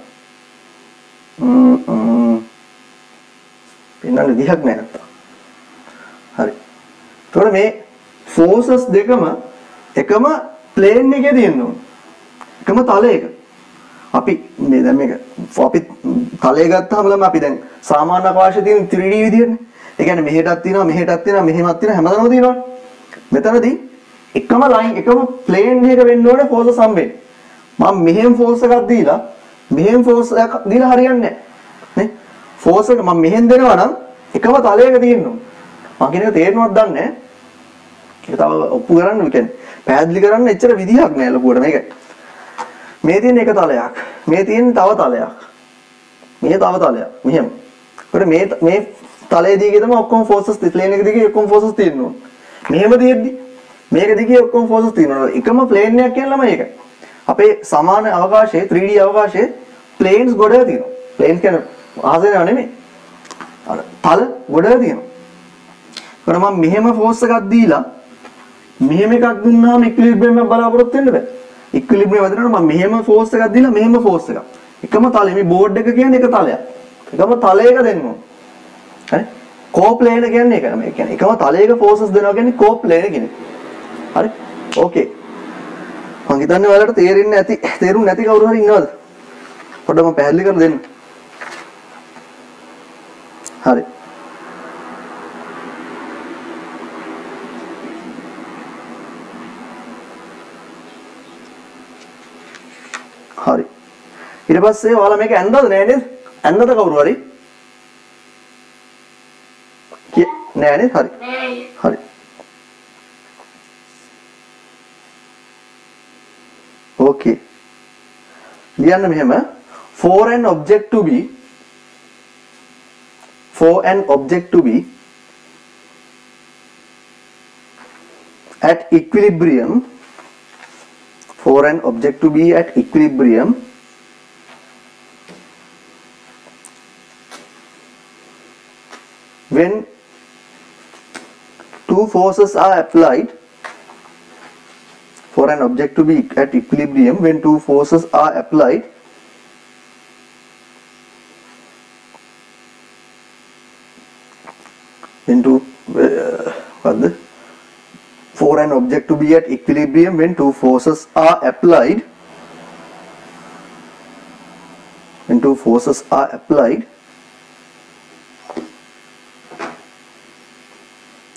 පෙන්වන්න විදිහක් නෑ නැත්තම් හරි එතකොට මේ ෆෝසස් දෙකම එකම ප්ලේන් එකේ තියෙන්න ඕනේ එකම තලයක අපි මේ දැන් මේක අපි තලය ගත්තාම ළම අපි දැන් සාමාන්‍ය අවකාශය තියෙන 3D විදියනේ ඒ කියන්නේ මෙහෙටක් තියෙනවා මෙහෙටක් තියෙනවා මෙහෙමත් තියෙනවා හැමදාම තියෙනවනේ. මෙතනදී එකම ලයින් එකම ප්ලේන් එකක වෙන්න ඕනේ ෆෝර්ස් හම්බෙන්නේ. මම මෙහෙම ෆෝර්ස් එකක් දීලා මෙහෙම ෆෝර්ස් එකක් දීලා හරියන්නේ නැහැ. නේ? ෆෝර්ස් එක මම මෙහෙන් දෙනවා නම් එකම තලයක තියෙන්න ඕනේ. මම කියන එක තේරෙනවද දන්නේ නැහැ. ඒක තව ඔප්පු කරන්න කියන්නේ පැහැදිලි කරන්න එච්චර විදිහක් නෑ ලොකුවට මේක. මේ තියෙන එක තලයක්. මේ තියෙන තව තලයක්. මේ තව තලයක්. මෙහෙම. ඒකට මේ තලයේ දිගේ තමයි ඔක්කොම ෆෝසස් ප්ලේන් එක දිගේ ඔක්කොම ෆෝසස් තියෙනවා. මෙහෙම තියෙද්දි මේක දිගේ ඔක්කොම ෆෝසස් තියෙනවා. එකම ප්ලේන් එකක් කියන ළමයි ඒක. අපේ සමාන අවකාශයේ 3D අවකාශයේ ප්ලේන්ස් ගොඩක් තියෙනවා. ප්ලේන්ස් කියන්නේ ආසනය නෙමෙයි. අර තල ගොඩක් තියෙනවා. ඒකට මම මෙහෙම ෆෝස් එකක් දීලා මෙහෙම එකක් දුන්නාම ඉක්විලිබ්‍රියම් එක බලාපොරොත්තු වෙන්න බෑ. ඉක්විලිබ්‍රියම් වදිනකොට මම මෙහෙම ෆෝස් එකක් දීලා මෙහෙම ෆෝස් එකක්. එකම තලෙ මේ බෝඩ් එක කියන්නේ එක තලයක්. එකම තලයක දෙන්න ඕන. හරි? කෝප්ලේන කියන්නේ ඒක නම. ඒ කියන්නේ එකම තලයක ෆෝසස් දෙනවා කියන්නේ කෝප්ලේන කියන්නේ. හරි? ඕකේ. මං හිතන්නේ ඔයාලට තේරුම් නැති කවුරු හරි ඉන්නවද? පොඩ්ඩක් මම පැහැදිලි කරලා දෙන්න. හරි. හරි. ඊට පස්සේ ඔයාලා මේක ඇඳද නෑ නේද? ඇඳද කවුරු හරි? නෑ නේද? හරි. හරි. Okay. ලියන්න මෙහෙම for an object to be at equilibrium when two forces are applied for an object to be at equilibrium when two forces are applied for an object to be at equilibrium when two forces are applied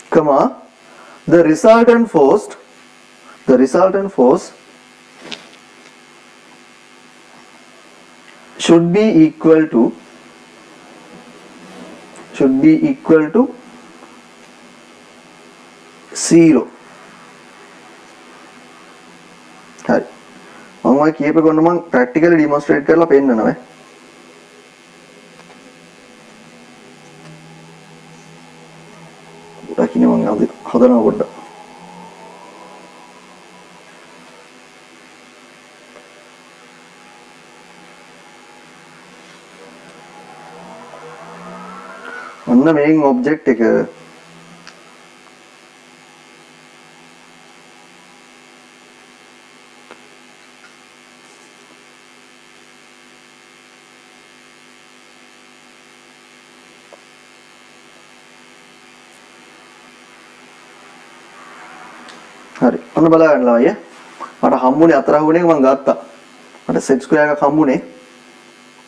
comma the resultant force should be equal to 0. හරි මම ඔය කියපේ කොන්න මම ප්‍රැක්ටිකලි ඩෙමොන්ස්ට්‍රේට් කරලා පෙන්නනවා දකින්න මම හදනවා පොඩ්ඩක් ඔන්න මේන් ඔබ්ජෙක්ට් එක හරි ඔන්න බලන්න අය මට හම්බුනේ අතරහුණ එක මම ගත්තා මට සෙට් ස්ක්වෙයාර් එකක් හම්බුනේ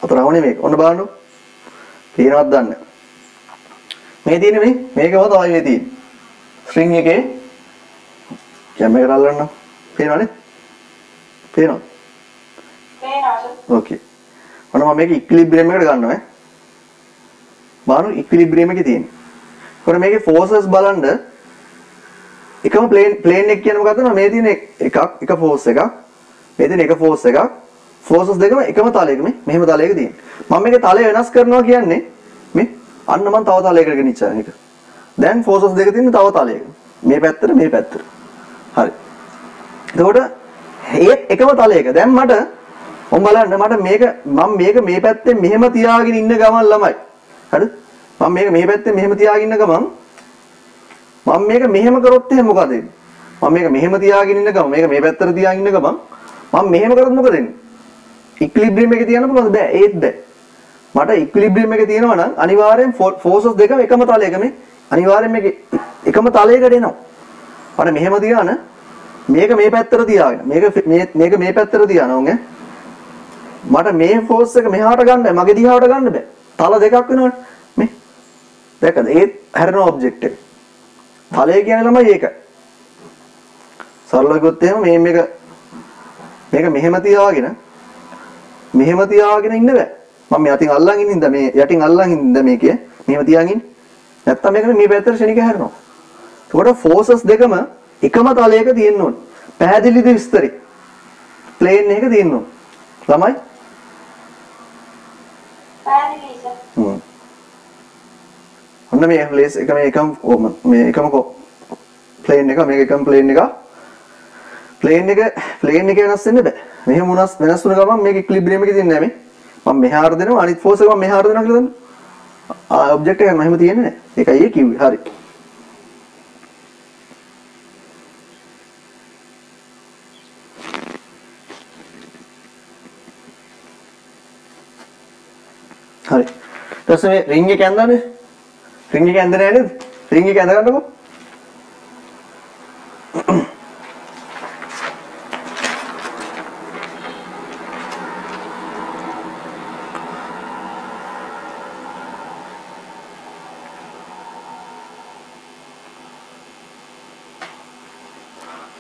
අතරහුණේ මේක ඔන්න බලන්න පේනවද දන්න මේ තියෙන්නේ මේකම තමයි මේ තියෙන්නේ ස්ට්‍රින්ග් එකේ කැමරේට අල්ලන්න පේනවනේ පේනවද ඕකේ ඔන්න මම මේක ඉක්විලිබ්‍රියම් එකට ගන්නවා බලන්න ඉක්විලිබ්‍රියම් එකේ තියෙන්නේ කොහොම මේකේ ෆෝසස් බලන්න එකම ප්ලේන් එක කියන්නේ මොකද්ද මේ තියෙන එක ෆෝස් එකක් මේ තියෙන එක ෆෝස් එකක් ෆෝසස් දෙකම එකම තලයක මෙහෙම තලයක තියෙන මම මේකේ තලය වෙනස් කරනවා කියන්නේ මේ අන්න මම තව තලයකට ගෙනිච්චා මේක දැන් ෆෝසස් දෙක තියෙන තව තලයක මේ පැත්තට මේ පැත්තට හරි එතකොට ඒත් එකම තලයක දැන් මට මොම් බලන්න මට මම මේක මේ පැත්තේ මෙහෙම තියාගෙන ඉන්න ගමන් ළමයි හරිද මම මේක මේ පැත්තේ මෙහෙම තියාගෙන ඉන්න ගමන් මම මේක මෙහෙම කරොත් එහෙනම් මොකද වෙන්නේ? මම මේක මෙහෙම තියාගෙන ඉන්න ගමන් මේක මේ පැත්තට තියාගෙන ඉන්න ගමන් මම මෙහෙම කරොත් මොකද වෙන්නේ? ඉක්විලිබ්‍රියම් එකේ තියන්න පුළුවන්ද? බෑ ඒත් බෑ. මට ඉක්විලිබ්‍රියම් එකේ තියෙනවා නම් අනිවාර්යෙන් ෆෝසස් දෙකම එකම තලයක මේ අනිවාර්යෙන් මේක එකම තලයකට එනවා. මට මෙහෙම තියාන මේක මේ පැත්තට තියාගෙන මේක මේ පැත්තට තියානවා ඈ. මට මේ ෆෝස් එක මෙහාට ගන්න මගේ දිහාට ගන්න බෑ. තල දෙකක් වෙනවනේ. මේ දැක්කද? ඒත් හැරෙන ඔබ්ජෙක්ට් එක. තලය කියන්නේ ළමයි ඒකයි. සරලව කිව්වොත් එහෙම මේක මෙහෙම තියාගෙන ඉන්න බෑ. මම මේ අතින් අල්ලන් ඉන්න ඉඳ මේ යටින් අල්ලන් ඉන්න මේකේ මෙහෙම තියාගෙන නැත්තම් මේක මේ පැත්තට ශනික හැරෙනවා. එතකොට ෆෝසස් දෙකම එකම තලයක තියෙන්න ඕනේ. පැහැදිලිද විස්තරي? ප්ලේන් එක තියෙන්න ඕනේ. ළමයි? පැහැදිලි සර්. ඔන්න මේ ප්ලේස් එක මේකම මේ එකම ප්ලේන් එක මේක එකම ප්ලේන් එක. ප්ලේන් එක වෙනස් වෙන්න බෑ. මෙහෙම වෙනස් වුණ ගමන් මේක ඉක්විලිබ්‍රියම් එකේ තියෙන්නේ නැහැ මේ. මම මෙහාට දෙනවා අනිත් ෆෝස් එක මම මෙහාට දෙනවා කියලා දන්න. ඔබ්ජෙක්ට් එක මෙහෙම තියෙන්නේ නැහැ. ඒකයි ඒ කිව්වේ. හරි. හරි. ඊට පස්සේ මේ රින්ග් එක ඇඳලානේ. රින්ග් එක ඇඳලා නැහැ නේද? රින්ග් එක ඇඳ ගන්නකො.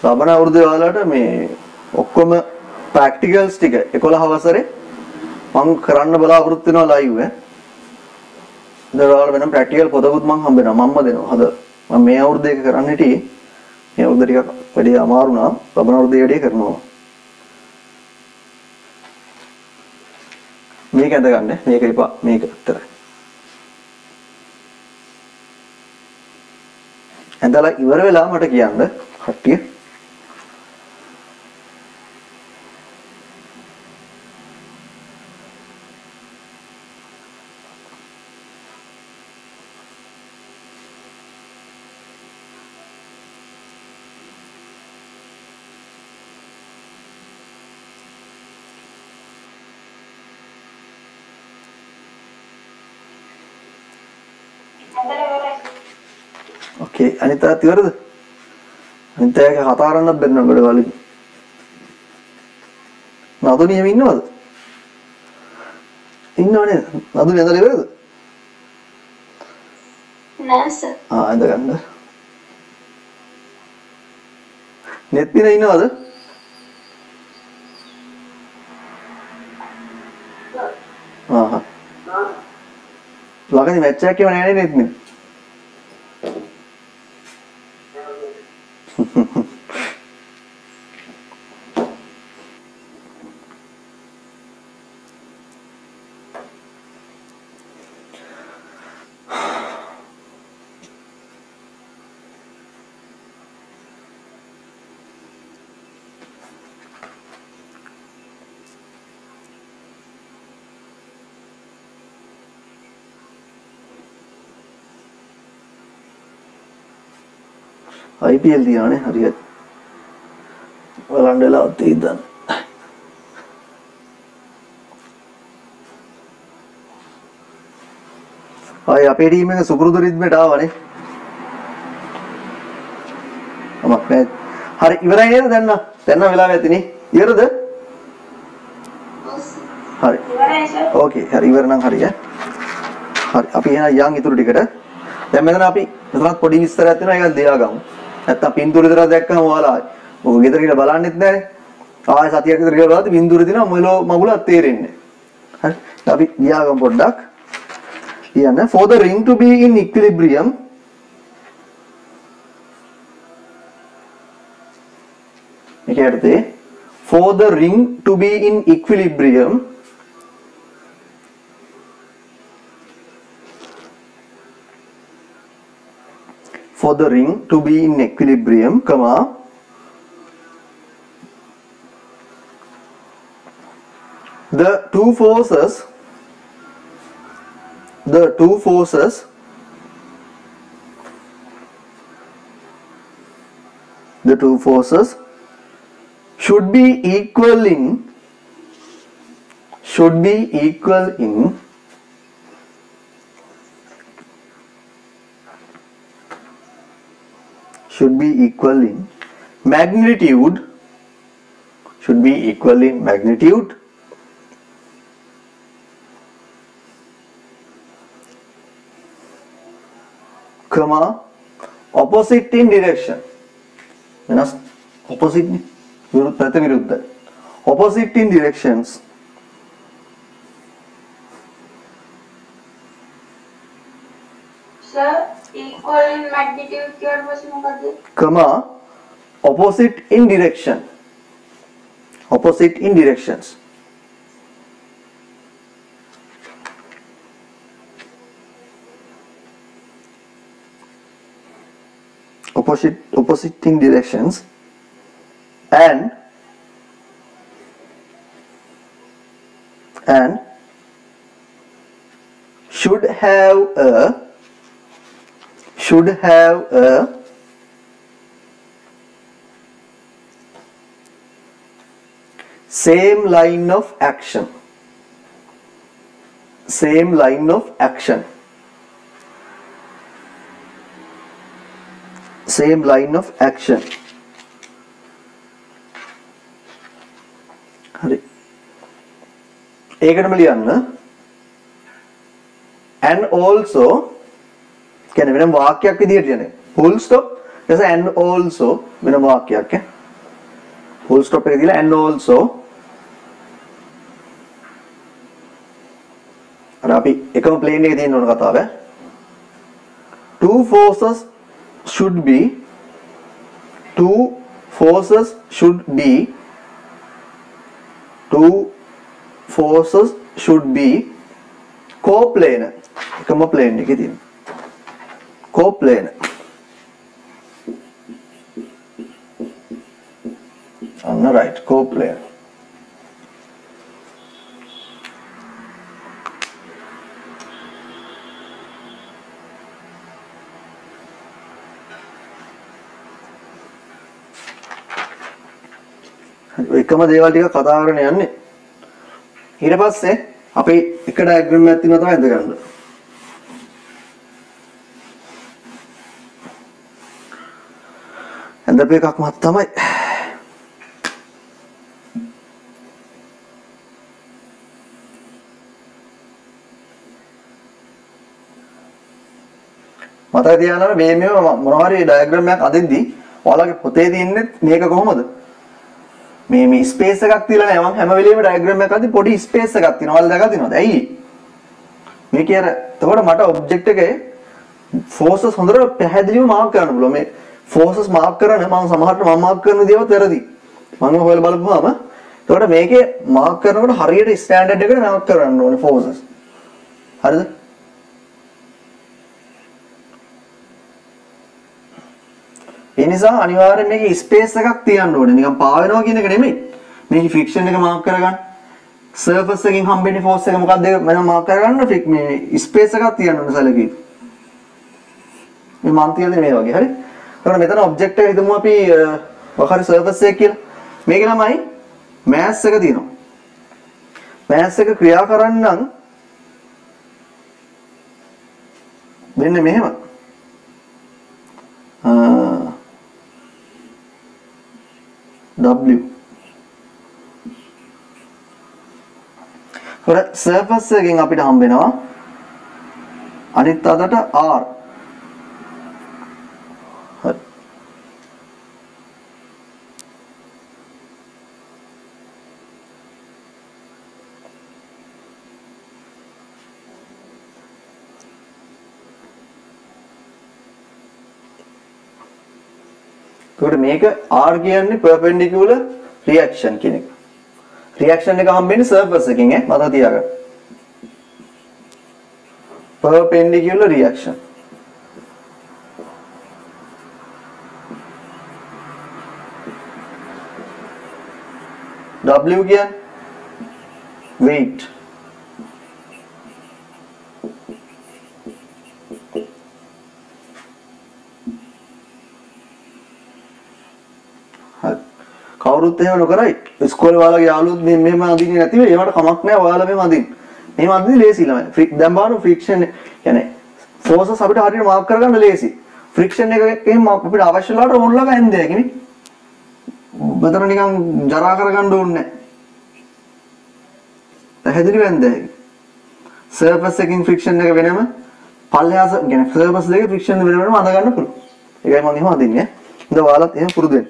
ලබන අවුරුද්දේ ඔයාලට මේ ඔක්කොම ප්‍රැක්ටිකල්ස් ටික 11 වසරේ මම කරන්න බලාපොරොත්තු වෙනවා ලයිව් ඈ. ඉතින් ඔයාලට වෙනම ප්‍රැක්ටිකල් පොතකුත් මම හම්බ වෙනවා. මම්ම දෙනවා. හද මම මේ අවුරුද්දේ එක කරන්න හිටියේ. මේ අවුරුද්ද ටිකක් වැඩි අමාරු නා. ලබන අවුරුද්දේ වැඩි කරනවා. මේක ඇඳ ගන්න. මේක එපා. මේක විතරයි. ඇඳලා ඉවර වෙලා මට කියන්න කට්ටිය. Okay, Anita තියරද? අනිතයක කතා කරන්නත් බැන්න ගොඩ වලින්. නදුනියම ඉන්නවද? ඉන්නවනේ. නදුනිය ඇඳලා ඉවරද? නෑ සර්. ඇඳ ගන්න. නෙත්මින ඉන්නවද? ළඟදී මැච් එකක් කියව නෑනේ නෙත්මින. IPL තියානේ හරියට. බලන්න වෙලාවක් තියෙද්දන්. අපේ ටීම් එක සුපුරුදු රිද්මට ආවනේ. අමක් නෑ. හරි ඉවරයි නේද දැන් නම්? දැන් නම් වෙලාව ඇතිනේ. ඉවරද? හරි. ඉවරයි සර්. ඕකේ. හරි ඉවර නම් හරි ඈ. හරි අපි එහෙනම් යන් ඉතුරු ටිකට. දැන් මෙතන අපි මෙතනත් පොඩි විස්තරයක් තියෙනවා ඒක දෙලා ගමු. නැත්තම් පින්තූර විතර දැක්කම ඔයාලා ඔක ගෙදර ගිහලා බලන්නෙත් නැහනේ. ආයෙ සතියක් විතර ගිහලා බලද්දි පින්තූර දිනවා මෙලෝ මගුලක් තේරෙන්නේ නැහැ. හරි. අපි ගියාගමු පොඩ්ඩක්. කියන්න for the ring to be in equilibrium මේක යටතේ for the ring to be in equilibrium for the ring to be in equilibrium, comma, the two forces should be equal in magnitude, comma, opposite in direction. Menas opposite ni ප්‍රතිවිරුද්ධ. Opposite in directions. Sir, equal in magnitude කියවට පස්සේ මොකද? comma, opposite in direction. Opposite in directions. Opposite in directions, and should have a same line of action. Same line of action. Same line of action. හරි. ඒකටම ලියන්න. And also කියන්නේ වෙනම වාක්‍යයක් විදිහට ලියන්නේ. Full stop ඊට and also වෙනම වාක්‍යයක් ඈ. Full stop එක දීලා and also අර අපි එකම ප්ලේන් එකේ තියෙන ඕන කතාව ඈ. Two forces should be coplanar. එකම ප්ලේන් එකේ තියෙන coplanar. right, coplanar. එකම දේවල් ටික කතා කරගෙන යන්නේ. ඊට පස්සේ අපි එක ඩයග්‍රෑම් එකක් තියෙනවා තමයි අඳගන්න. අඳපු එකක්ම තමයි. මතක තියාගන්න මේ මොනවා හරි ඩයග්‍රෑම් එකක් අදින්දී ඔයාලගේ පොතේ තියෙන්නේ මේක කොහොමද? මේ ස්පේස් එකක් තියලා නෑ මම හැම වෙලෙම ඩයග්‍රෑම් එකක් අද්දි පොඩි ස්පේස් එකක් තියෙනවා. ඔයාලා දැකලා තියෙනවද? ඇයි? මේක අර එතකොට මට ඔබ්ජෙක්ට් එකේ ෆෝසස් හොඳට පැහැදිලිව මාක් කරන්න පුළුවන්. මේ ෆෝසස් මාක් කරන මම සමහරට මම මාක් කරන දේවත් වැරදි. මම හොයලා බලපුවාම එතකොට මේකේ මාක් කරනකොට හරියට ස්ටෑන්ඩඩ් එකට මාක් කරන්න ඕනේ ෆෝසස්. හරිද? ඒ නිසා අනිවාර්යෙන් මේකේ ස්පේස් එකක් තියන්න ඕනේ. නිකන් පාවෙනවා කියන එක නෙමෙයි. මේකේ ෆ්‍රික්ෂන් එක මාක් කරගන්න. සර්ෆස් එකකින් හම්බෙන්නේ ෆෝස් එක මොකක්ද මම මාක් කරගන්න මේ ස්පේස් එකක් තියන්න ඕනේ සැලකී. මේ මන් තියන්නේ මේ වගේ. හරි. එතකොට මෙතන ඔබ්ජෙක්ට් එක හිතමු අපි වහරි සර්ෆස් එක කියලා. මේකේ ළමයි මෑස් එක තියෙනවා. මෑස් එක ක්‍රියා කරන්නම් මෙන්න මෙහෙම. W. හොර සර්ෆස් එකකින් අපිට හම්බ වෙනවා අනිත් අතට R. හරි. එතකොට මේක R කියන්නේ perpendicular reaction කියන එක. reaction එක හම්බෙන්නේ surface එකකින් ඈ මතක තියාගන්න. perpendicular reaction. W කියන්නේ weight. කවුරුත් එහෙම නොකරයි. ඉස්කෝලේ ඔයාලගේ යාළුවොත් මෙහෙම අදින්නේ නැති වෙයි. ඒවට කමක් නැහැ. ඔයාලා මෙහෙම අදින්න. මෙහෙම අදින්න ලේසි ළමයි. දැන් බලන්න ෆ්‍රික්ෂන් කියන්නේ ෆෝසස් අපිට හරියට මාක් කරගන්න ලේසි. ෆ්‍රික්ෂන් එකකින් අපිට අවශ්‍ය ලාට ඕනලා ගන්න දෙයක් නේ. මෙතන නිකන් ජරා කරගන්න ඕනේ නැහැ. පැහැදිලි වෙන්නේ නැහැ. සර්ෆස් එකකින් ෆ්‍රික්ෂන් එක වෙනම පල්ලෙහාස කියන්නේ සර්ෆස් දෙකේ ෆ්‍රික්ෂන් වෙනම අඳ ගන්න පුළුවන්. ඒකයි මම එහෙම අදින්නේ. ඉතින් ඔයාලත් එහෙම පුරුදු වෙන්න.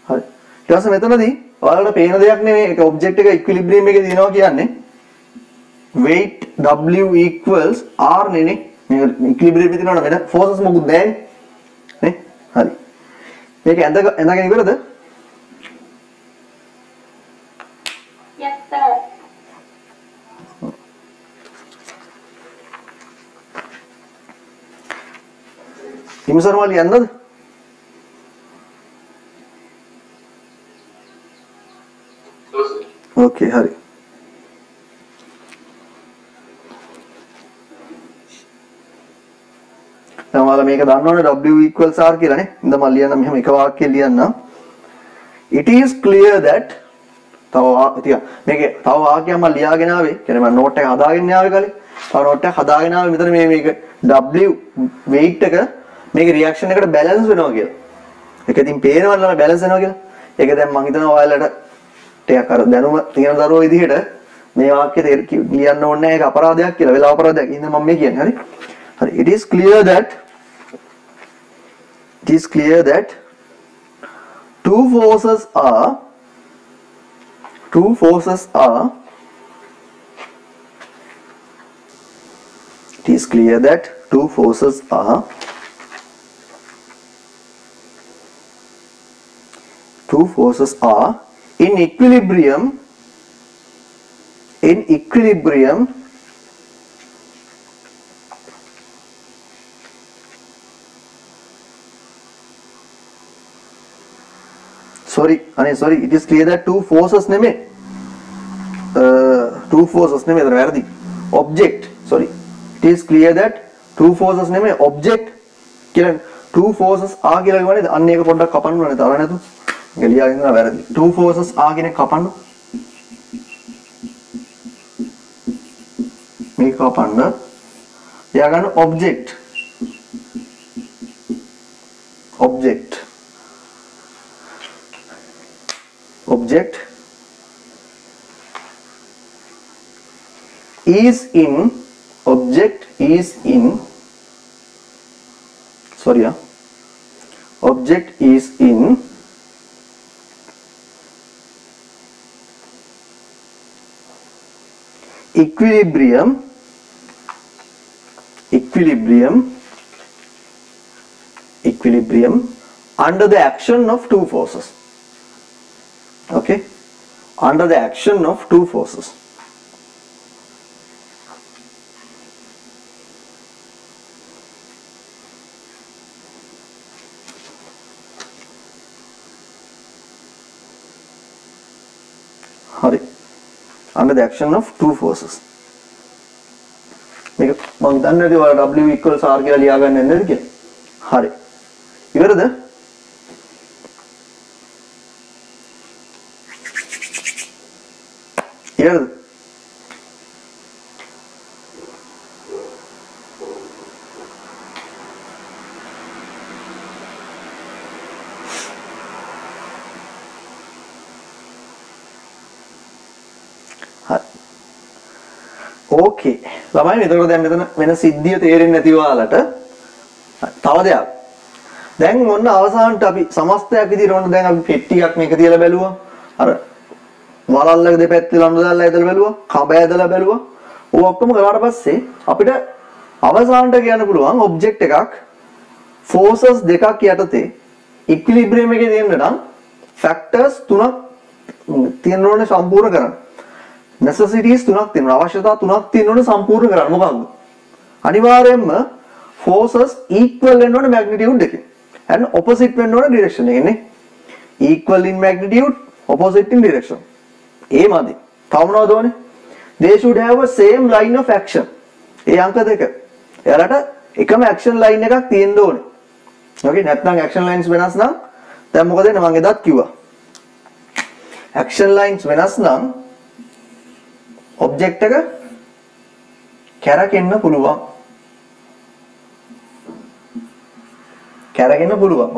හරි. ඊට පස්සේ මෙතනදී ඔයාලට පේන දෙයක් නෙමෙයි ඒක ඔබ්ජෙක්ට් එක ඉක්විලිබ්‍රියම් එකේ දිනනවා කියන්නේ weight W equals R නේ equilibrium එකේ තියෙනවනේ වෙන forces මොකුත් නැහැ නේ හරි මේක ඇඳගෙන ඉවරද Yes sir. හිමසර් වල යන්නද ඕකේ හරි දැන් ඔයාලා මේක දන්නවනේ W equals R කියලා නේ. ඉතින් මම ලියන්න මෙහෙම එක වාක්‍යයක් ලියන්නම්. It is clear that තව මේකේ තව වාක්‍යයක් මම ලියාගෙන ආවේ. කියන්නේ මම නෝට් එක හදාගෙන ආවේ කලින්. තව නෝට් එක හදාගෙන ආවේ මෙතන මේක W weight එක මේක රියැක්ෂන් එකට බැලන්ස් වෙනවා කියලා. ඒක ඉතින් පේනවනේ බැලන්ස් වෙනවා කියලා. ඒක දැන් මම හිතනවා ඔයාලට ටිකක් අර දැනුම තියෙන දරුවෝ විදිහට මේ වාක්‍ය ලියන්න ඕනේ නැහැ ඒක අපරාධයක් කියලා. වෙලාව අපරාධයක්. ඉතින් මම මේ කියන්නේ හරි. හරි. It is clear that two forces are it is clear that two forces are in equilibrium sorry it is clear that two forces නෙමෙයි එතන වැරදි object sorry it is clear that two forces නෙමෙයි object කියලා two forces are කියලා කියවනේ අන්න ඒක පොඩ්ඩක් කපන්න ඕනේ තව නැතු ගලියාගෙන යනවා වැරදි two forces are කියන එක කපන්න මේක කපන්න එයා ගන්න object is in equilibrium under the action of two forces. Okay, under the action of two forces. Hurry. Under the action of two forces. මේක මම දන්නේ නැති ඔයාලා W equals R කියලා ලියා ගන්න නැද්ද කියලා. හරි. ඉවරද? ඉවරද? ඕකේ ළමයි එතකොට දැන් මෙතන වෙන සිද්ධිය තේරෙන්නේ නැති ඔයාලට තව දෙයක් දැන් මොන්න අවසානට අපි සමස්තයක් විදිහට ඔන්න දැන් අපි පෙට්ටියක් මේක තියලා බැලුවා අර වලල්ලක දෙපැත්තේ ලඳු දාලා ඇදලා බැලුවා කඹ ඇදලා බැලුවා ඕක ඔක්කොම කරාට පස්සේ අපිට අවසානට කියන්න පුළුවන් ඔබ්ජෙක්ට් එකක් ෆෝසස් දෙකක් යටතේ ඉක්විලිබ්‍රියම් එකේ තියෙන්න නම් ෆැක්ටර්ස් තුනක් තියෙන්න ඕනේ සම්පූර්ණ කරන්න necessities තුනක් තියෙනවා අවශ්‍යතා තුනක් තියෙන්න ඕනේ සම්පූර්ණ කරන්න මොකක්ද අනිවාර්යයෙන්ම forces equal වෙන්න ඕනේ magnitude එකේ and opposite වෙන්න ඕනේ direction එකේ නේ equal in magnitude opposite in direction ඒ මාදි තව මොනවද ඕනේ they should have a same line of action ඒ අංක දෙක එයාලට එකම action line එකක් තියෙන්න ඕනේ okay නැත්නම් action lines වෙනස් නම් දැන් මොකද වෙන්නේ මම එදත් කිව්වා action lines වෙනස් නම් object එක කැරකෙන්න පුළුවන්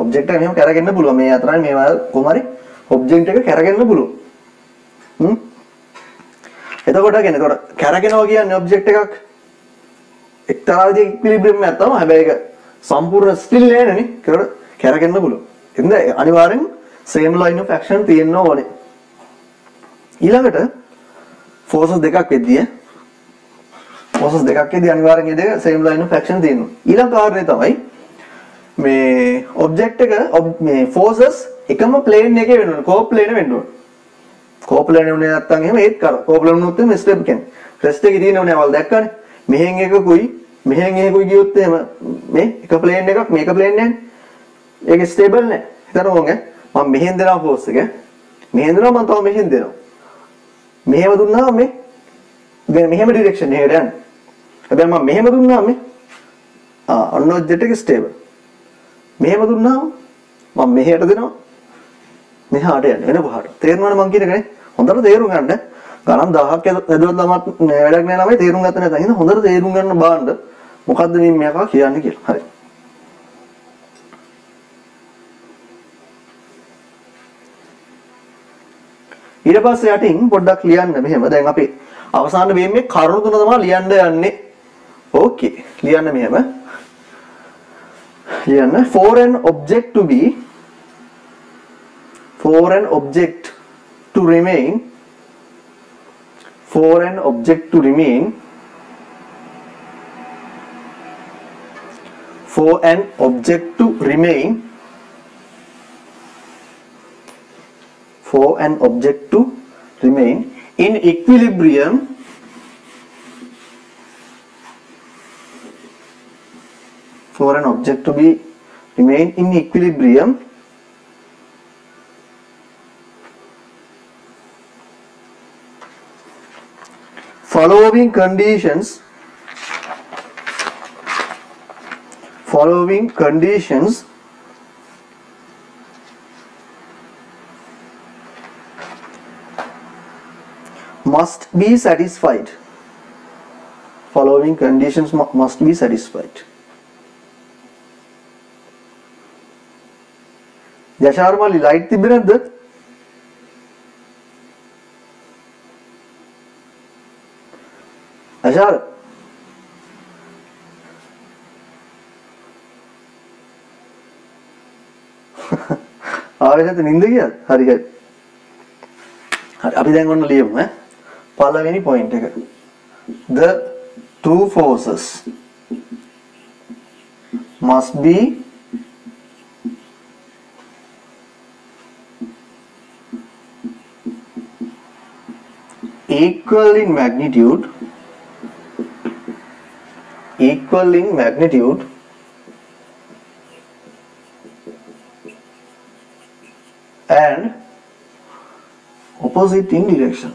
object එක මෙහෙම කැරකෙන්න පුළුවන් මේ අතරයි මේ කොහමරි object එක කැරකෙන්න පුළුවන් එතකොට කැරකෙනවා කියන්නේ object එකක් එක්තරා විදිහක equilibrium එකක් තමයි හැබැයි ඒක සම්පූර්ණ still නෑ නේ ඒකට කැරකෙන්න පුළුවන් එතන අනිවාර්යෙන් same line of action තියෙන්න ඕනේ ඊළඟට forces දෙකක් වෙද්දී process දෙකක්ෙදී අනිවාර්යෙන් මේ දෙක same line of action තියෙනවා. ඊළඟ කාරණේ තමයි මේ object එක මේ forces එකම plane එකේ වෙන්න ඕනේ. co-plane වෙන්න ඕනේ. co-plane උනේ නැත්තම් එහෙම ඒත් කරා. co-plane උනොත් මේ step කියන්නේ. rest එකේ තියෙන උනේ අවල් දැක්කනේ. මෙහෙන් එකකුයි මෙහෙන් එකකුයි ගියොත් එහෙම මේ එක plane එකක් මේක plane එකනේ. ඒක stable නෑ. හිතන්න ඕනේ. මම මෙහෙන් දෙනවා force එක. මෙහෙන් දෙනවා මම තව මෙහෙන් දෙනවා. මෙහෙම දුන්නාම මේ දැන් මෙහෙම direction එකට යන්නේ. හැබැයි මම මෙහෙම දුන්නාම මේ ඔන්න object එක stable. මෙහෙම දුන්නාම මම මෙහෙට දෙනවා. මෙහාට යන්නේ වෙන කොහාට. තේරුණානේ මම කියන එක නේ. හොඳට තේරුම් ගන්න. ගණන් 1000ක් ඇදුවත් ළමත් වැඩක් නෑ ළමයි තේරුම් ගත්ත නැත්නම් හින්දා හොඳට තේරුම් ගන්න බාන්න. මොකද්ද මේ මෙයා කියන්නේ කියලා. හරි. ඊට පස්සේ යටින් පොඩ්ඩක් ලියන්න මෙහෙම. දැන් අපි අවසාන බේමේ කරුණු තුන තමයි ලියන්න යන්නේ. ඕකේ. ලියන්න මෙහෙම. ලියන්න for an object to be for an object to remain for an object to remain for an object to remain for an object to remain in equilibrium for an object to be remain in equilibrium following conditions must be satisfied. Following conditions must be satisfied. යශාර මල්ලි ලයිට් තිබ්බේ නැද්ද? යශාර ආවේ නැත්නම් නින්ද ගියාද? හරි හරි. හරි අපි දැන් ඔන්න ලියමු ඈ. පළවෙනි පොයින්ට් එක. The two forces must be equal in magnitude and opposite in direction.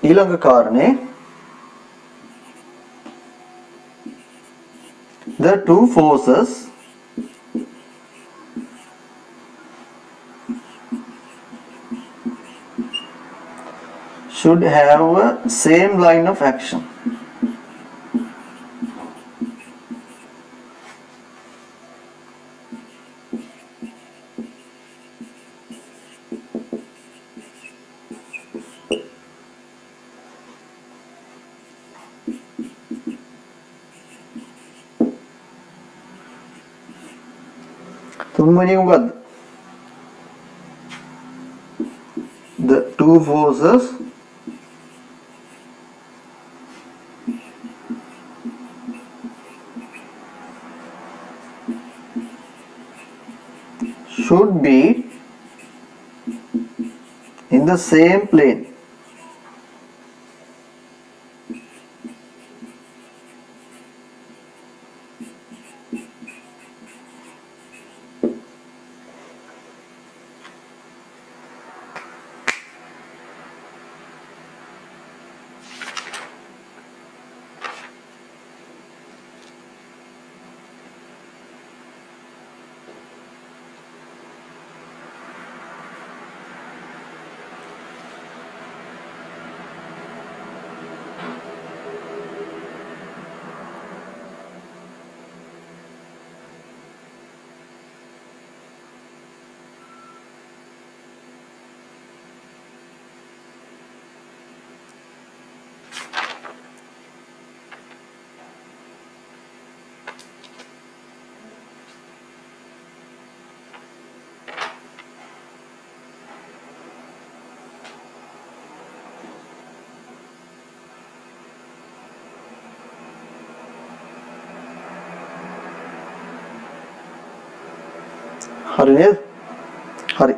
ඊළඟ කාරණේ the two forces should have a same line of action. තුන්වෙනි මොකද්ද? The two forces should be in the same plane. හරි නේද? හරි.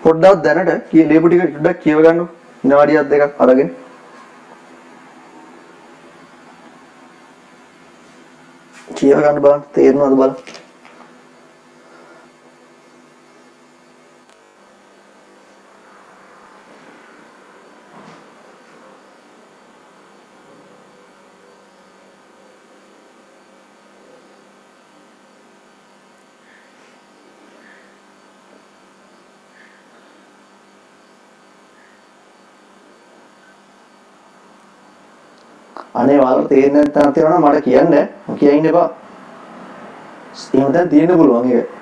පොඩ්ඩක් දැනට ලියපු ටික පොඩ්ඩක් කියව ගන්නකො. විනාඩියක් දෙකක් අරගෙන. කියව ගන්න බලන්න තේරෙනවද බලන්න. අනේ ඔයාලට තේරෙන්නේ නැත්නම් තියෙනවා මට කියන්න. කියන්න එපා. එහෙම දැන් තියෙන්න පුළුවන් ඒක.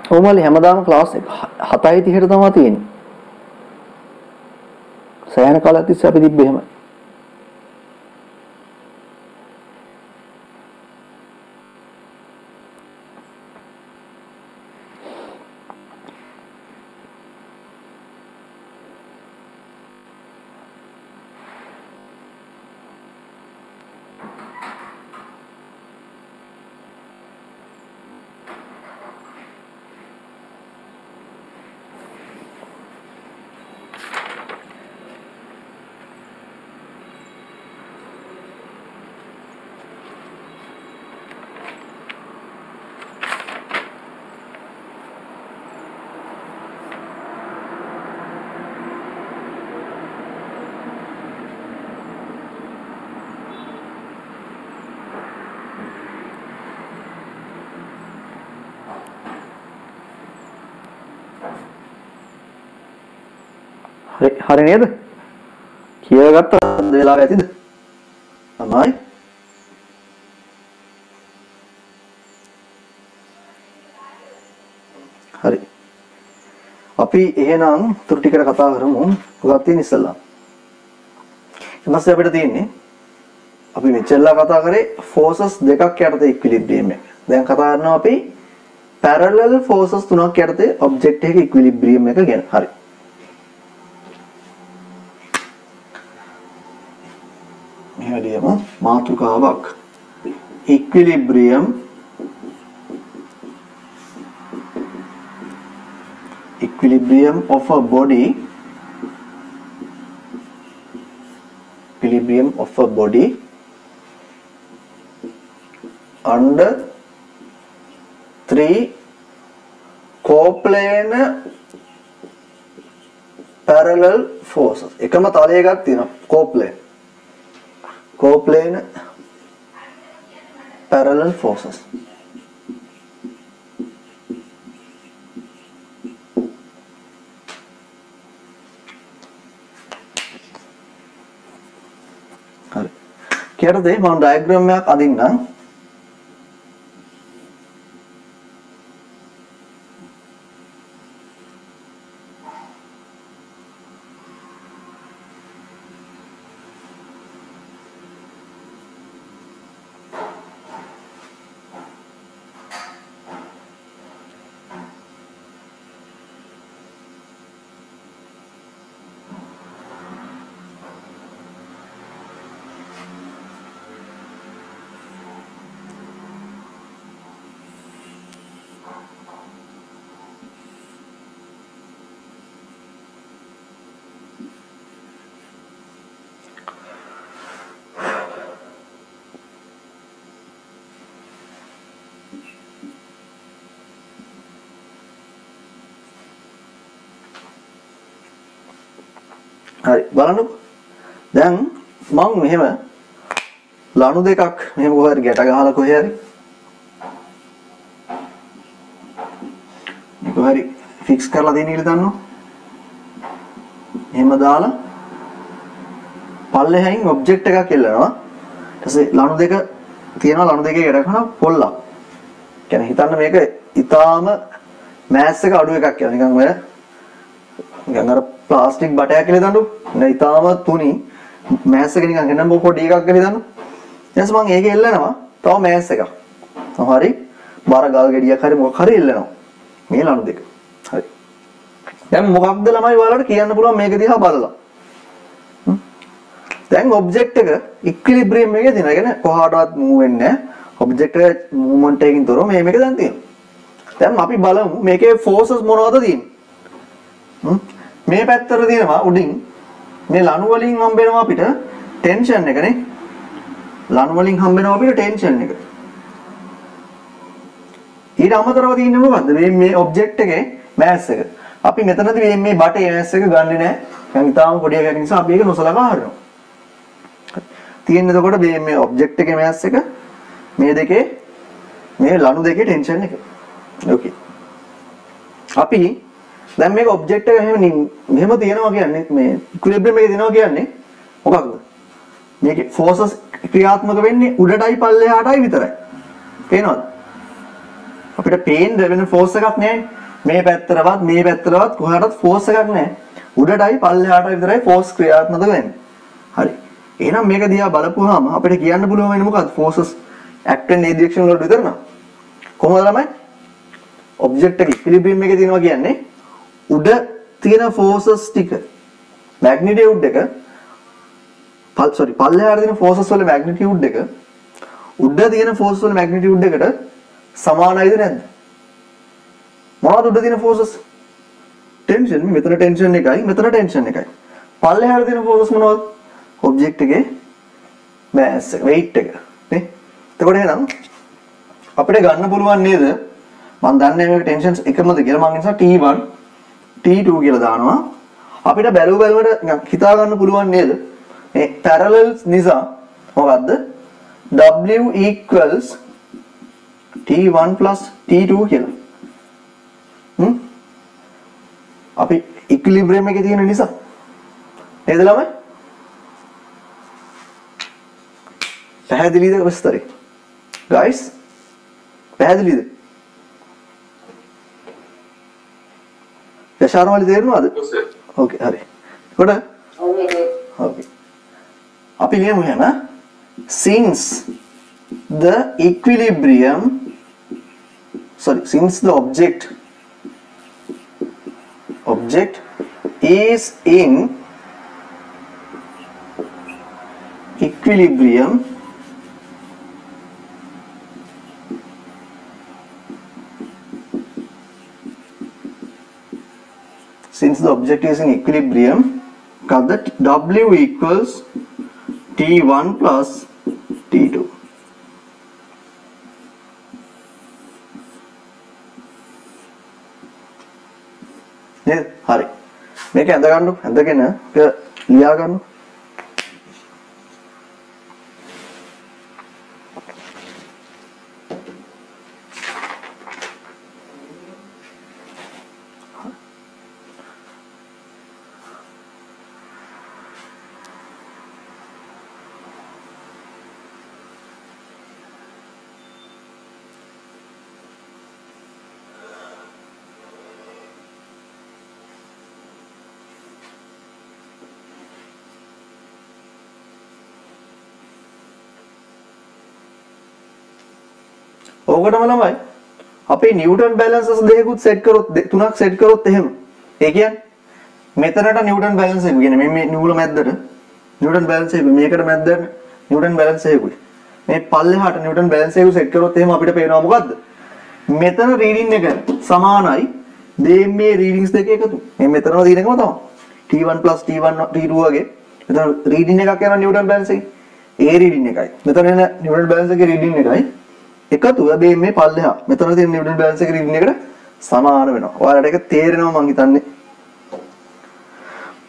කොහොමද හැමදාම ක්ලාස් එක 7:30ට තමයි තියෙන්නේ. සෑහෙන කාලයක් තිස්සේ අපි තිබ්බේ එහෙමයි. හරි නේද? කියලා ගත්ත වෙලාව ඇතිද? තමයි. හරි. අපි එහෙනම් තුරු ටිකට කතා කරමු. මොකක්ද තියෙන්නේ ඉස්සල්ලා? ඊමස්සේ අපිට තියෙන්නේ අපි මෙච්චරලා කතා කරේ forces දෙකක් යටතේ equilibrium එක. දැන් කතා කරනවා අපි parallel forces තුනක් යටතේ object එකක equilibrium එක ගැන. හරි. මෙහෙම මාතෘකාවක් equilibrium of a body under three coplanar parallel forces. එකම තලයකට තියෙනවා coplanar parallel forces. හරි. කියරද මම ඩයග්‍රෑම් එකක් අදින්නම්. හරි බලන්නකො. දැන් මම මෙහෙම ලණු දෙකක් මෙහෙම කොහේ හරි ගැට ගහලා කොහේ හරි මේක හරි ෆික්ස් කරලා දෙන්න ඉල දන්නව. එහෙම දාලා පල්ලෙහායින් ඔබ්ජෙක්ට් එකක් එල්ලනවා. ඊට පස්සේ ලණු දෙක තියෙනවා, ලණු දෙකේ ගැට ගහනවා පොල්ලක්. කියන්නේ හිතන්න මේක ඊටාම මෑස් එක අඩු එකක් කියලා. නිකන් ඔය නිකන් අර ප්ලාස්ටික් බටයක් කියලා දන්නු. නේ ඊටාම තුනි මෑස් එක නිකන් එන්නම් පොඩි එකක් කියලා දන්නු. ඊට පස්සේ මම ඒක එල්ලනවා. තව මෑස් එකක්. හරි. බාර ගල් ගෙඩියක් හරි මොකක් හරි එල්ලනවා. මේ ලණු දෙක. හරි. දැන් මොකක්ද ළමයි ඔයාලට කියන්න පුළුවන් මේක දිහා බලලා. දැන් ඔබ්ජෙක්ට් එක ඉක්විලිබ්‍රියම් එකේ තියෙනවා. ඒ කියන්නේ කොහාටවත් මූව් වෙන්නේ නැහැ. ඔබ්ජෙක්ට් එක මූවමන්ට් එකකින් තොරව මේක දැන් තියෙනවා. දැන් අපි බලමු මේකේ ෆෝර්සස් මොනවද තියෙන්නේ. මේ පැත්තට තියෙනවා උඩින් මේ ලණු වලින් හම්බෙනවා අපිට ටෙන්ෂන් එක නේ. ලණු වලින් හම්බෙනවා අපිට ටෙන්ෂන් එක. ඊට අමතරව තියෙන්නේ මොකද්ද? මේ ඔබ්ජෙක්ට් එකේ මෑස් එක. අපි මෙතනදී මේ බටේ මෑස් එක ගන්නෙ නැහැ. දැන් ඊටාම පොඩි එකක් නිසා අපි ඒක නොසලකා හරිනවා. තියෙන්නේ එතකොට මේ ඔබ්ජෙක්ට් එකේ මෑස් එක මේ දෙකේ මේ ලණු දෙකේ ටෙන්ෂන් එක. ඕකේ. අපි දැන් මේක ඔබ්ජෙක්ට් එක මෙහෙම තියෙනවා කියන්නේ මේ ඉක්විලිබ්‍රියම් එකේ තියෙනවා කියන්නේ මොකක්ද? මේකේ ෆෝර්සස් ක්‍රියාත්මක වෙන්නේ උඩටයි පල්ලෙහාටයි විතරයි. පේනවද? අපිට පේන්න වෙන ෆෝස් එකක් නැහැ. මේ පැත්තරවත් මේ පැත්තරවත් කොහාටවත් ෆෝස් එකක් නැහැ. උඩටයි පල්ලෙහාට විතරයි ෆෝස් ක්‍රියාත්මක වෙන්නේ. හරි. එහෙනම් මේක දිහා බලපුවාම අපිට කියන්න පුළුවන් වෙන්නේ මොකක්ද? ෆෝසස් ඇක්ට් වෙන ඩිරෙක්ෂන් වලට විතර නෑ. කොහොමද ළමයි? ඔබ්ජෙක්ට් එක ඉක්විලිබ්‍රියම් එකේ තියෙනවා කියන්නේ උඩ තියෙන ෆෝසස් ටික මැග්නිටියුඩ් එක පල්ලෙහාට තියෙන ෆෝසස් වල මැග්නිටියුඩ් එක උඩ තියෙන ෆෝසස් වල මැග්නිටියුඩ් එකට සමානයිද නැද්ද? මොනවද උඩ තියෙන ෆෝසස්? ටෙන්ෂන්. මෙතන ටෙන්ෂන් එකයි මෙතන ටෙන්ෂන් එකයි. පල්ලෙහාට තියෙන ෆෝසස් මොනවද? ඔබ්ජෙක්ට් එකේ මාස් එක, weight එක. නේ? එතකොට එහෙනම් අපිට ගන්න පුළුවන් නේද? මම දන්නේ මේක ටෙන්ෂන්ස් එකමද කියලා. මම නිසා T1 T2 කියලා දානවා. අපිට බැලුවට හිතා ගන්න පුළුවන් නේද? මේ parallels නිසා මොකද්ද? W equals T1 plus T2 කියලා. අපි ඉක්විලිබ්‍රියම් එකේ තියෙන නිසා නේද ළමයි? පැහැදිලිද විස්තරේ? guys පැහැදිලිද? යශාරමලි තේරෙනවද? ඕකේ හරි. කොට ඕකේ. අපි ලියමු එහෙනම් since the equilibrium since the object is in equilibrium that W equals T1 plus T2. නේද? හරි. මේක ඇඳ ගන්නකො. ඇඳගෙන ලියා ගන්න. ඕකටම ළමයි අපේ නිව්ටන් බැලන්සස් දෙකකුත් සෙට් කරොත් තුනක් සෙට් කරොත් එහෙම ඒ කියන්නේ මෙතනට නිව්ටන් බැලන්ස් එක කියන්නේ මේ නූල මැද්දට නිව්ටන් බැලන්ස් එක මේකට මැද්දට නිව්ටන් බැලන්ස් එකකුයි මේ පල්ලෙහාට නිව්ටන් බැලන්ස් එක සෙට් කරොත් එහෙම අපිට පේනවා මොකද්ද මෙතන රීඩින් එක සමානයි මේ රීඩින්ග්ස් දෙක එකතු මේ මෙතනම තියෙන එකම තමයි T1 T1 T2 වගේ මෙතන රීඩින් එකක් යනවා නිව්ටන් බැලන්ස් එකේ ඒ රීඩින් එකයි මෙතන එන නිව්ටන් බැලන්ස් එකේ රීඩින් එකයි එකතුව මේ පල්ලෙහා මෙතන තියෙන නිව්ටන් බැලන්ස් එක රීඩින් එකට සමාන වෙනවා. ඔයාලට ඒක තේරෙනවා මං හිතන්නේ.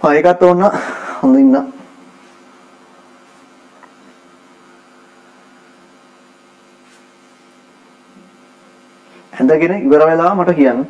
ඒකත් ඕන හොඳින් ඉන්න. ඇඳගෙන ඉවර වෙලා මට කියන්න.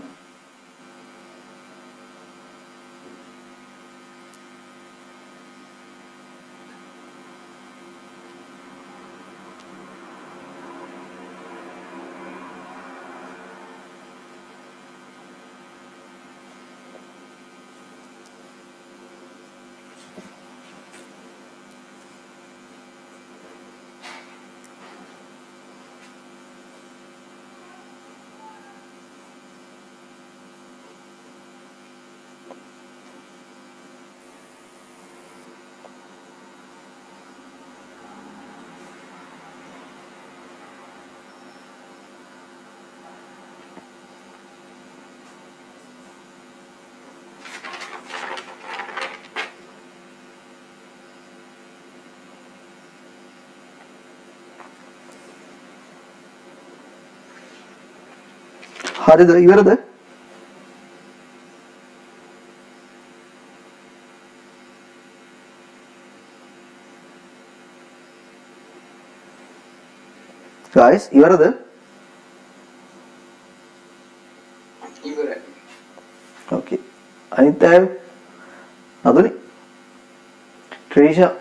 හරිද ඉවරද guys ඉවරද ඉවරයි okay අනිත් අය නදුනි ත්‍රිෂා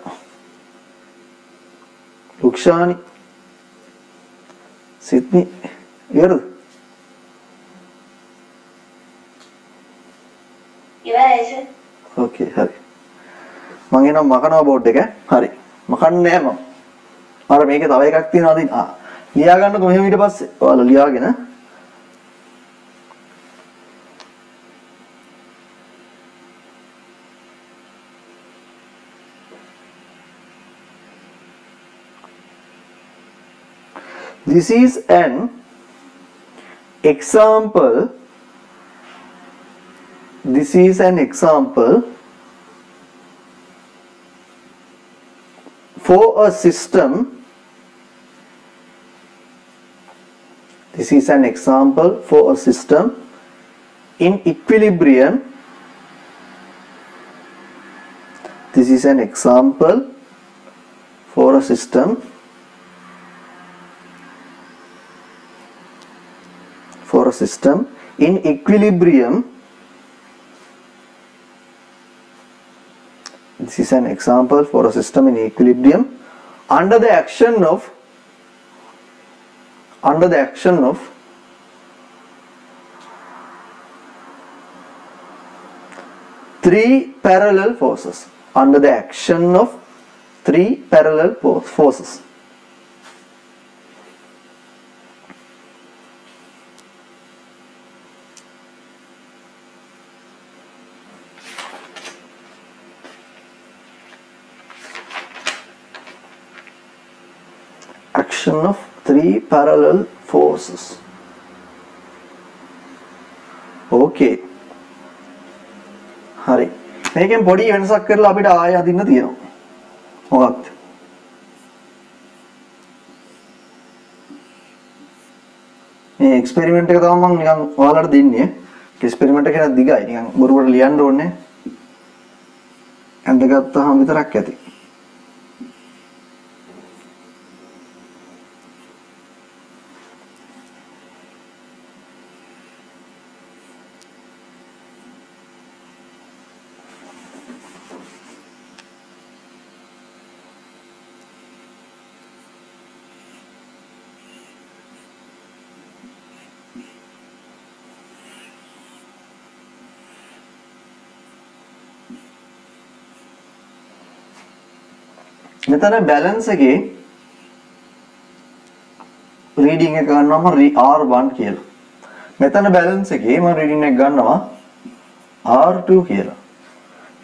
ලුක්ෂානි සිත්නි ඉවරද ඕකේ හරි. මම එනම් මකනවා බෝඩ් එක. හරි. මකන්නේ නෑ මම. අර මේකේ තව එකක් තියෙනවා අදින්. ලියා ගන්නකො මෙහෙම ඊට පස්සේ. ඔයාලා ලියාගෙන This is an example. This is an example for a system. This is an example for a system in equilibrium. This is an example for a system in equilibrium. This is an example for a system in equilibrium under the action of three parallel forces. Under the action of three parallel forces. Action of three parallel forces. Okay. හරි. මේකෙන් පොඩි වෙනසක් කරලා අපිට ආයෙ අදින්න තියෙනවා. මොකක්ද? මේ එක්ස්පෙරිමන්ට් එක තමයි මම නිකන් ඔයාලට දෙන්නේ. එක්ස්පෙරිමන්ට් එක නේද දිගයි. නිකන් බොරුවට ලියන්න ඕනේ. අඳගත්තාම විතරක් ඇති. මෙතන බැලන්ස් එකේ රීඩින් එක ගන්නවා මම R1 කියලා. මෙතන බැලන්ස් එකේ මම රීඩින් එක ගන්නවා R2 කියලා.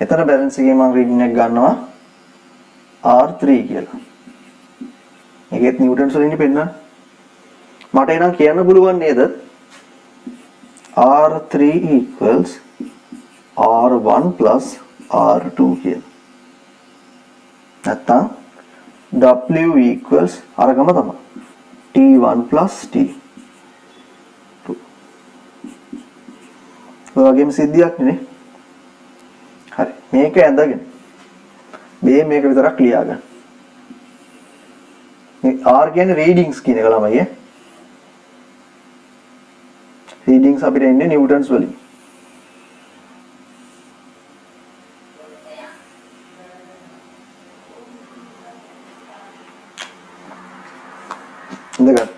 මෙතන බැලන්ස් එකේ මම රීඩින් එක ගන්නවා R3 කියලා. මේකෙත් නිව්ටන්ස් වලින් පෙන්නන්න. මට එනම් කියන්න පුළුවන් නේද? R3 equals R1 plus R2 කියලා. නැත්තම් W equals අරගම තමයි T1 plus T2. ඔය වගේම සිද්ධියක් නේ. හරි. මේක ඇඳගෙන මේක විතරක් ලියා ගන්න. මේ R කියන්නේ රීඩින්ග්ස් කියන එක ළමයි. රීඩින්ග්ස් අපිට එන්නේ නිව්ටන්ස් වලින්. ඉඳගන්න.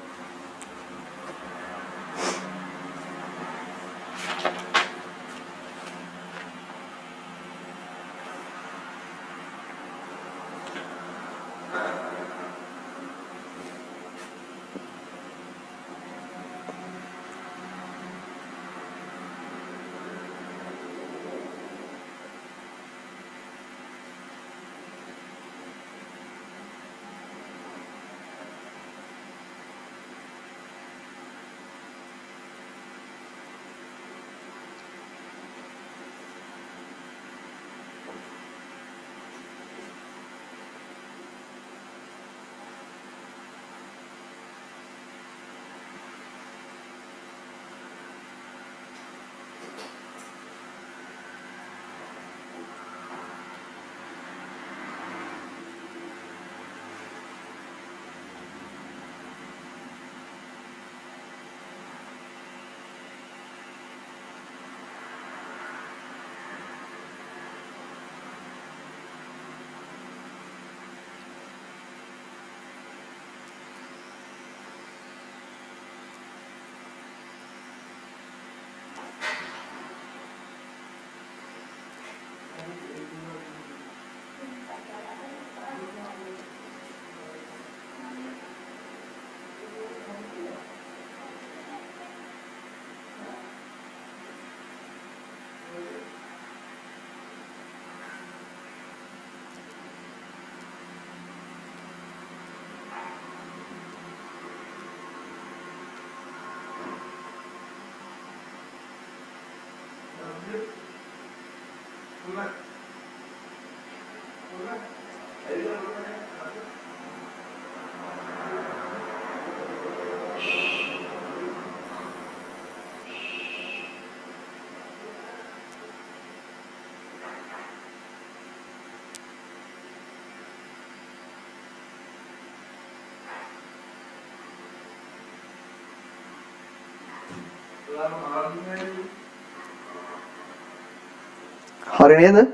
හරි නේද?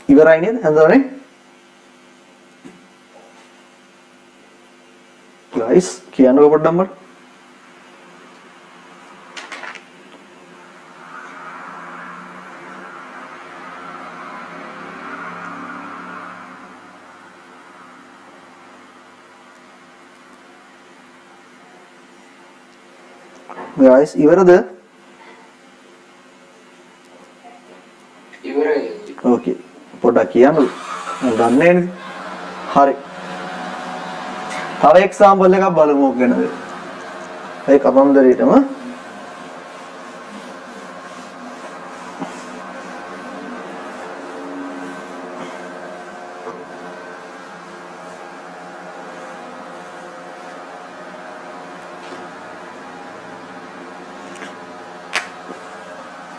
ඉවරයි නේද? හඳුනන්නේ? guys කියන්නකෝ පොඩ්ඩක් මට. guys ඉවරද? ඉවරයි. ඕකේ. පොඩ්ඩක් කියන්නකෝ. මම දන්නේ නේද? හරි. තව එක්සැම්පල් එකක් බලමු ඔක ගැනද. ඒ කතන්දරේටම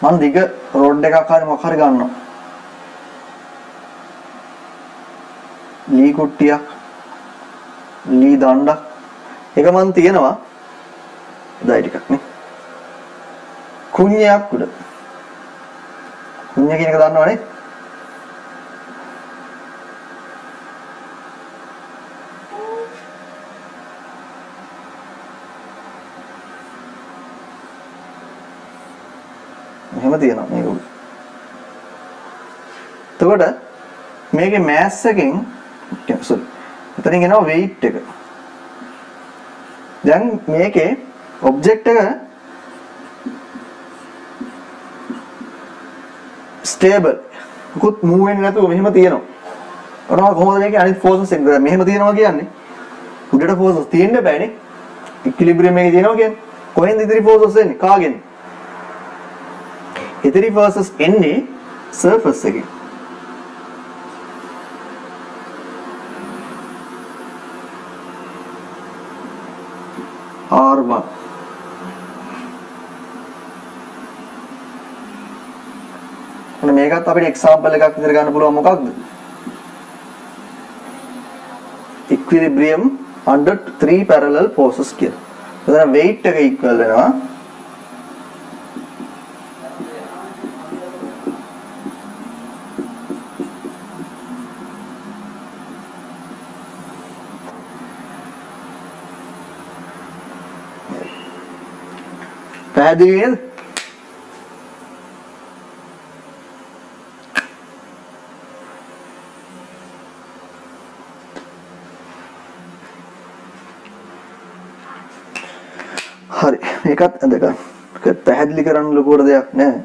මම දිග රෝඩ් එකක් හරි මොකක් හරි ගන්නවා. ලී කුට්ටියක් ලී දණ්ඩක් එක මන් තියනවා. එදායි ටිකක් නේ. කුඤ්ඤයක් උඩ. කුඤ්ඤ කියන එක දන්නවනේ. එහෙම තියෙනවා මේක උඩ. එතකොට මේකේ මෑස් එකෙන් sorry එතනින් එනවා weight එක. දැන් මේකේ ඔබ්ජෙක්ට් එක ස්ටේබල්. මොකුත් මූව් වෙන්නේ නැතුව මෙහෙම තියෙනවා. ඔනවා කොහොමද මේකේ අනිත් ෆෝර්සස් එන්නේ? දැන් මෙහෙම තියෙනවා කියන්නේ උඩට ෆෝර්සස් තියෙන්න බෑනේ. ඉක්විලිබ්‍රියම් එකේ තියෙනවා කියන්නේ. කොහෙන්ද ඉතිරි ෆෝර්සස් එන්නේ? කාගෙන්? ඉතිරි ෆෝර්සස් එන්නේ සර්ෆස් එකෙන්. R1 ඔන්න මේකත් අපිට එක්සැම්පල් එකක් විතර ගන්න පුළුවන් මොකක්ද? equilibrium under three parallel forces කියලා. එතන weight එක equal වෙනවා පැහැදිලි නේද? හරි මේකත් අදගන්න. ඒක පැහැදිලි කරන්න ලොකුවට දෙයක් නෑ.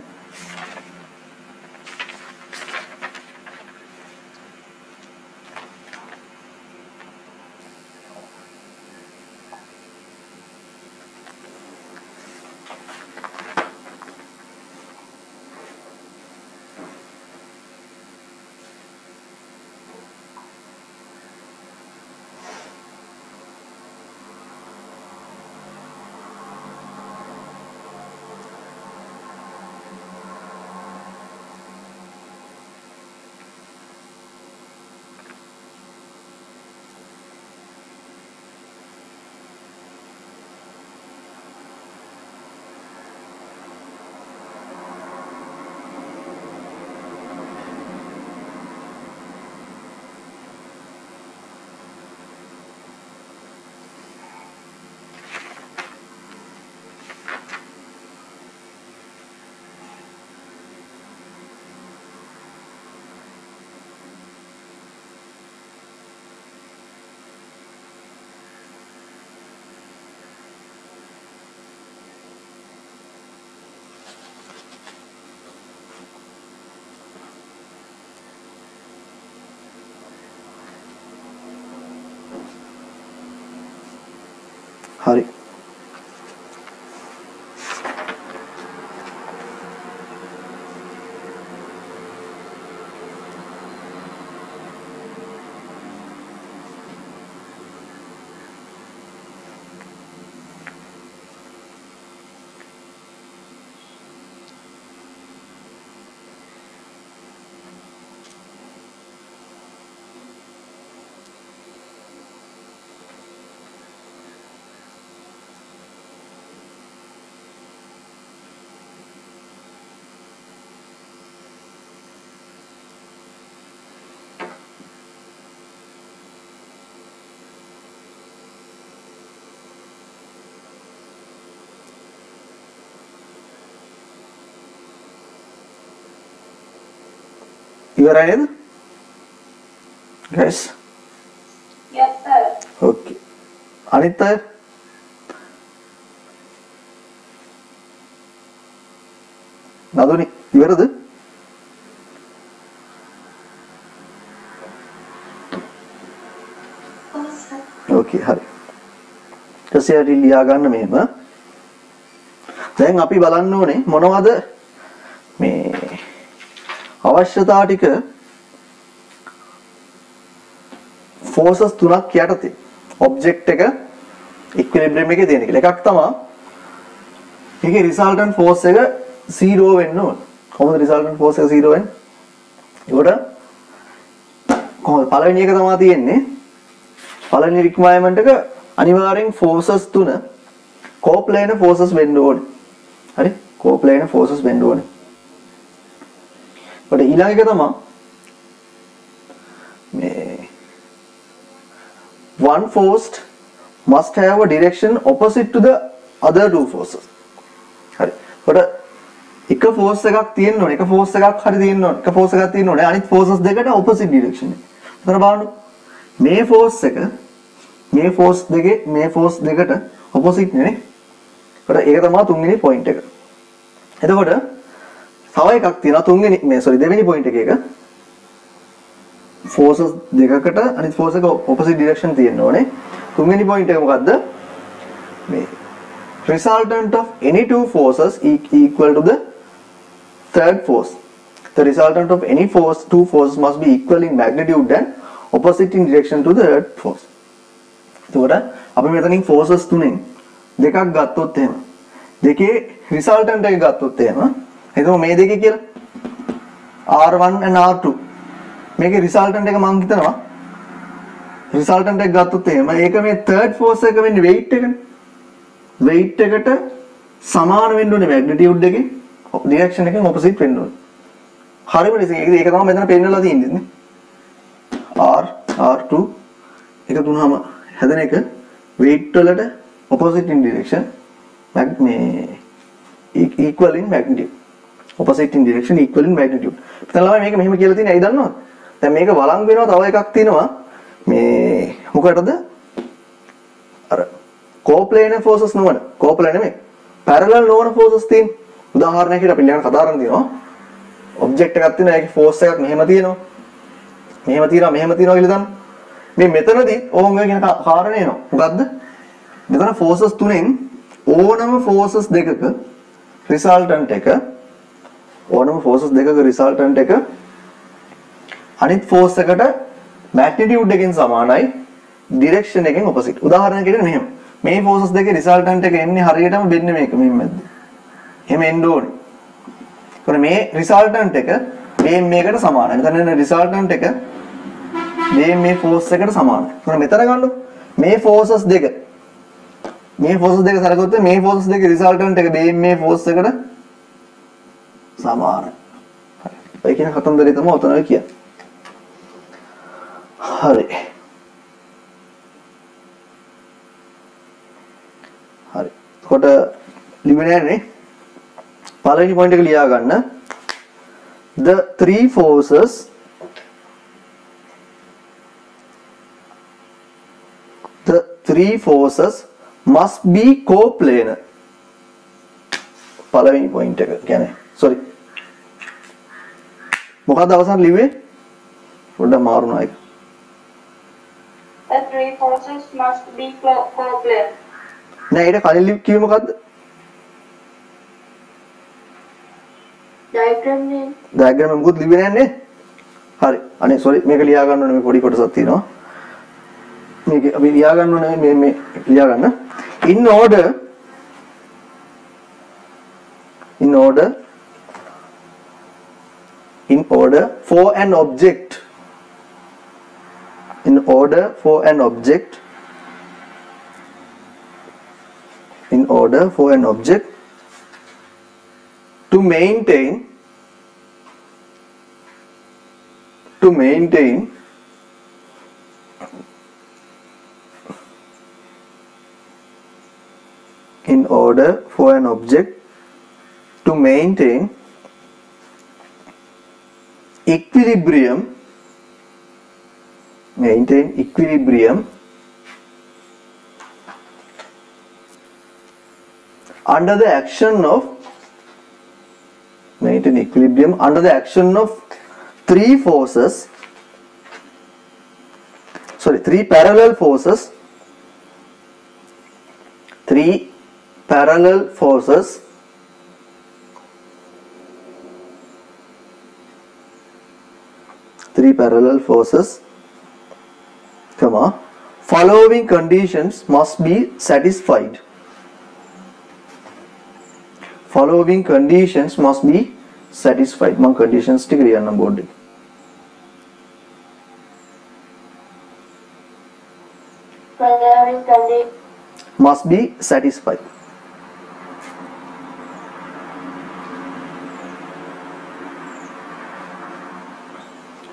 හරි ඉවරයි නේද? guys Yes sir. okay අනිත් අය නදුනි ඉවරද? okay හරි. ඊටසේ හරි ලියා ගන්න මෙහෙම. දැන් අපි බලන්න ඕනේ මොනවද මේ අවශ්‍යතා ටික forces තුනක් යටතේ object එක equilibrium එකේ තියෙන කියලා. එකක් තමයි මේකේ resultant force එක 0 වෙන්න ඕන. කොහොමද resultant force එක 0 වෙන්නේ? ඒකට කොහොමද පළවෙනි එක තමයි තියෙන්නේ. පළවෙනි requirement එක අනිවාර්යෙන් forces තුන coplanar forces වෙන්න ඕනේ. හරි? coplanar forces වෙන්න ඕනේ. ඊට ඊළඟ එක තමයි මේ one force must have a direction opposite to the other two forces. හරි. ඊට එක force එකක් තියෙන්න ඕනේ. එක force එකක් හරි තියෙන්න ඕනේ. එක force එකක් තියෙන්න ඕනේ. අනිත් forces දෙකට opposite direction එක. එතන බලන්න. මේ force එක මේ force දෙකට opposite නේ. ඊට ඒක තමයි තුන්වෙනි point එක. එතකොට තව එකක් තියෙනවා දෙවෙනි point එකේ එක forces දෙකකට අනිත් force එක opposite direction තියෙන්න ඕනේ. තුන්වෙනි point එක මොකද්ද? මේ resultant of any two forces equal to the third force. The resultant of any two forces must be equal in magnitude and opposite in direction to the third force. එතකොට අපි මෙතනින් forces තුනෙන් දෙකක් ගත්තොත් එහෙම දෙකේ resultant එක ගත්තොත් එහෙම හිතමු මේ දෙකේ කියලා R1 and R2 මේකේ resultant එක මම හිතනවා resultant එක ගත්තොත් එහෙම ඒක මේ third force එක වෙන්නේ weight එකනේ weight එකට සමාන වෙන්න ඕනේ magnitude එකේ direction එකෙන් opposite වෙන්න ඕනේ හරියම ඒක තමයි මෙතන පෙන්නලා තියෙන්නේ නේ R2 එක තුනම හැදෙන එක weight වලට opposite in direction මේ equal in magnitude opposite in direction equal in magnitude. ඉතින් ළමයි මේක මෙහෙම කියලා තියෙන්නේ ඇයි දන්නවද? දැන් මේක වළංගු වෙනවා තව එකක් තියෙනවා මේ මොකටද? අර coplanar forces නොවන coplanar නෙමෙයි parallel නොවන forces තියෙන. උදාහරණයකට අපි ඊළඟ කතා කරන් තියෙනවා object එකක් තියෙනවා ඒකේ force එකක් මෙහෙම තියෙනවා. මෙහෙම තියෙනවා කියලා දන්න. මේ මෙතනදී ඕම් කියන කාරණේ එනවා. මොකද්ද? මෙතන forces තුනෙන් ඕනම forces දෙකක resultant එක අනිත් force එකට magnitude එකෙන් සමානයි direction එකෙන් opposite. උදාහරණයකට මෙහෙම. මේ forces දෙකේ resultant එක එන්නේ හරියටම වෙන්නේ මේක මෙහෙම මැද්ද. එහෙම එන්න ඕනේ. ඒතකොට මේ resultant එක මේකට සමානයි. එතන resultant එක මේ force එකට සමානයි. ඒතකොට මෙතන ගන්නකො මේ forces දෙක සලකුවොත් මේ forces දෙකේ resultant එක මේ force එකට සමානයි. හරි. ඔය කියන කතන්දරේ තමයි ඔතන කියන්නේ. හරි. එතකොට ලිවෙන්නේ නේ. පළවෙනි පොයින්ට් එක ලියා ගන්න. The three forces must be coplanar. පළවෙනි පොයින්ට් එක කියන්නේ sorry මොකක්ද අවසන් ලිව්වේ පොඩ්ඩක් මාරුණා ඒක The three forces must be coplanar. නෑ ඊට කලින් කිව්වේ මොකද්ද Diagram නේ. diagram එක මොකද ලිව්වේ නෑනේ හරි අනේ sorry මේක ලියා ගන්න ඕනේ මේ පොඩි කොටසක් තියෙනවා මේක අපි ලියා ගන්න ඕනේ මේ ලියා ගන්න in order for an object to maintain equilibrium, maintain equilibrium under the action of, maintain equilibrium under the action of three parallel forces, three parallel forces comma, following conditions must be satisfied. Following conditions must be satisfied. Among conditions ටික ලියන්න board එකේ. Following conditions must be satisfied.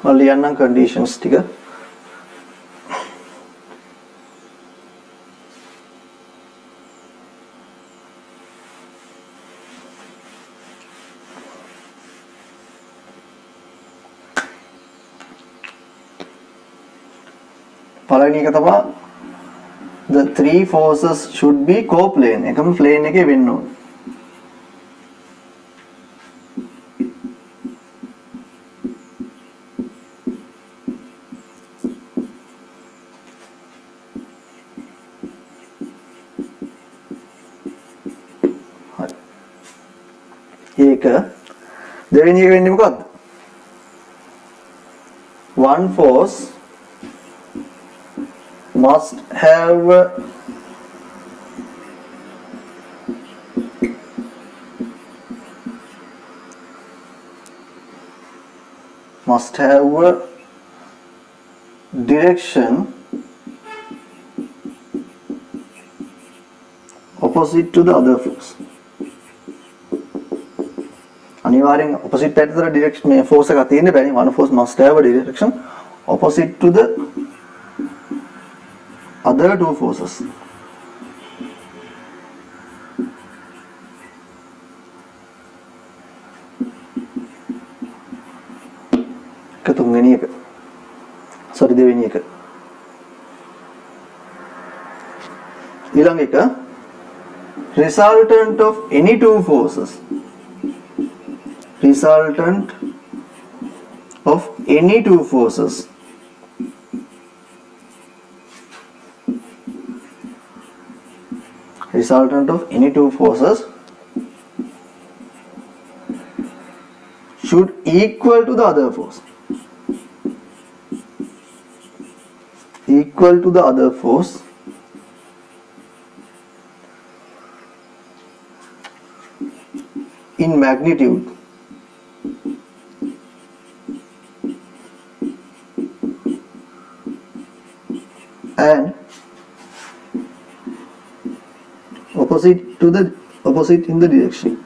මම ලියන්නම් conditions ටික. පළවෙනි එක තමයි the three forces should be coplane. එකම plane එකේ වෙන්න ඕනේ. හරි. ඒක දෙවෙනි එක වෙන්නේ මොකද්ද? One force must have direction opposite to the other force. අනිවාර්යෙන් opposite පැත්තට direction මේ force එක තියෙන්න බෑනේ. One force must have a direction opposite to the other two forces. තුන්වෙනි එක. sorry දෙවෙනි එක. ඊළඟ එක resultant of any two forces. Resultant of any two forces. Resultant of any two forces should equal to the other force. Equal to the other force in magnitude and opposite in the direction.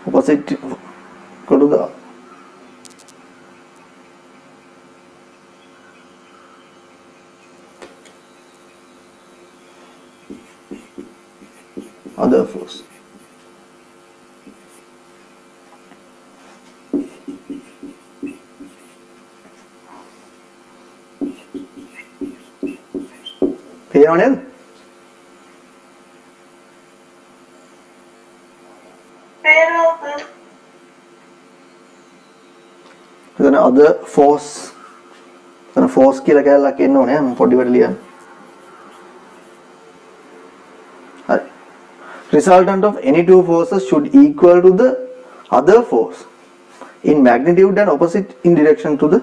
Opposite go to the other force. පේනව නේද? පේනවා. එතන other force එතන force කියලා කැලලක් එන්න ඕනේ මම පොඩිවට ලියන්න. හරි. Resultant of any two forces should equal to the other force in magnitude and opposite in direction to the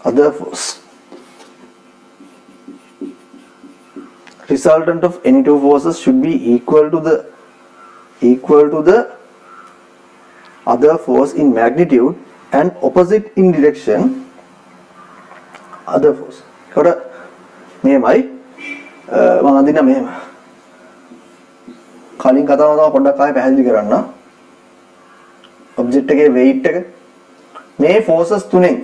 other force. Resultant of any two forces should be equal to the other force in magnitude and opposite in direction other force. එතකොට මෙහෙමයි මම අඳින්න මෙහෙම. කලින් කතාව තමයි පොඩ්ඩක් ආයෙ පැහැදිලි කරන්න. ඔබ්ජෙක්ට් එකේ weight එක මේ forces තුනෙන්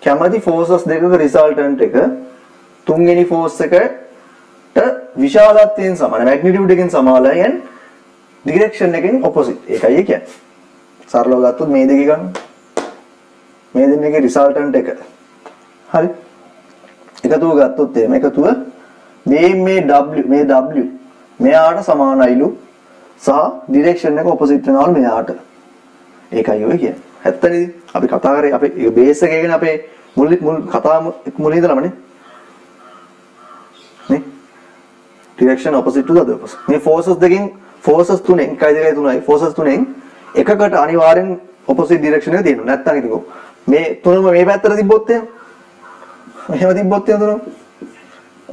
කැමති forces දෙකක resultant එක තුන්වෙනි force එකට විශාලත්වයෙන් සමාන magnitude එකෙන් සමානයි and direction එකෙන් opposite. ඒකයි ඒ කියන්නේ. සරලව ගත්තොත් මේ දෙක ගන්න. මේ දෙන්නේගේ resultant එක. හරි. එකතුව ගත්තොත් එහෙම එකතුව මේ W මෙයාට සමානයිලු සහ direction එක opposite වෙනවලු මෙයාට. ඒකයි ඔය කියන්නේ. ඇත්තනේ අපි කතා කරේ අපේ බේස් එක ගැන අපේ මුල් කතාව මුලින් ඉඳලාමනේ. නේ? direction opposite to the other person. මේ forces තුනෙන් 1 2 3යි forces තුනෙන් එකකට අනිවාර්යෙන් opposite direction එක තියෙනවා. නැත්තම් ඉතින් මේ තුනම මේ පැත්තට තිබ්බොත් එහෙම තිබ්බොත් තුනම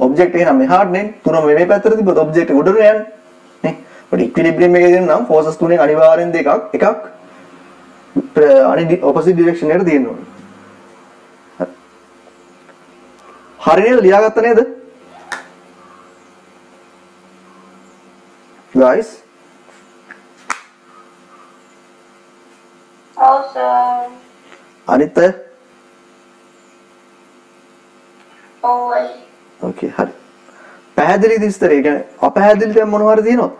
object එක නම් මෙහාට නේ තුනම මේ පැත්තට තිබ්බොත් object එක උඩට යන්නේ නේ. but equilibrium එකේ දෙන්නම් forces තුනෙන් අනිවාර්යෙන් එකක් opposite direction එකට තියෙනවා. හරි නේද? ලියාගත්ත නේද? guys Awesome. අනිත් අය Always. okay හරි පැහැදිලිද විස්තරය? ඒ කියන්නේ අපැහැදිලි දැන් මොනවා හරි තියෙනවද?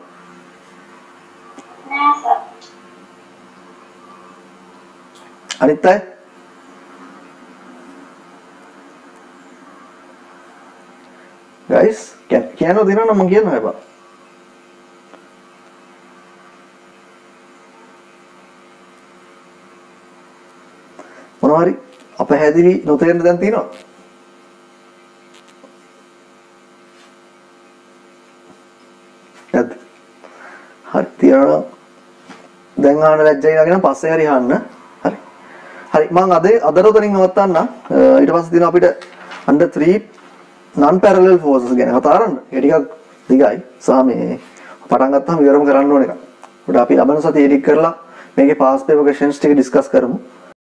නෑ සර්. අනිත් අය guys කියනවා දෙනවා නම් මම කියනවා හැබැයි මොනවා හරි අපැහැදිලි නොතේරෙන දැන් තියෙනවා. හරි තියනවා දැන් අහන්න ලැජ්ජයි නගෙන පස්සේ හරි අහන්න. හරි මම අදට උතනින් නවත්තන්න. ඊට පස්සේ තියෙනවා අපිට under 3 non parallel forces ගැන කතා කරන්න. ඒ ටිකක් දිගයි. සහ මේ පටන් ගත්තාම විවරම කරන්න ඕන එකක්. අපිට අපි ලබන සතියේ එඩිට් කරලා මේකේ past paper questions ටික ඩිස්කස් කරමු.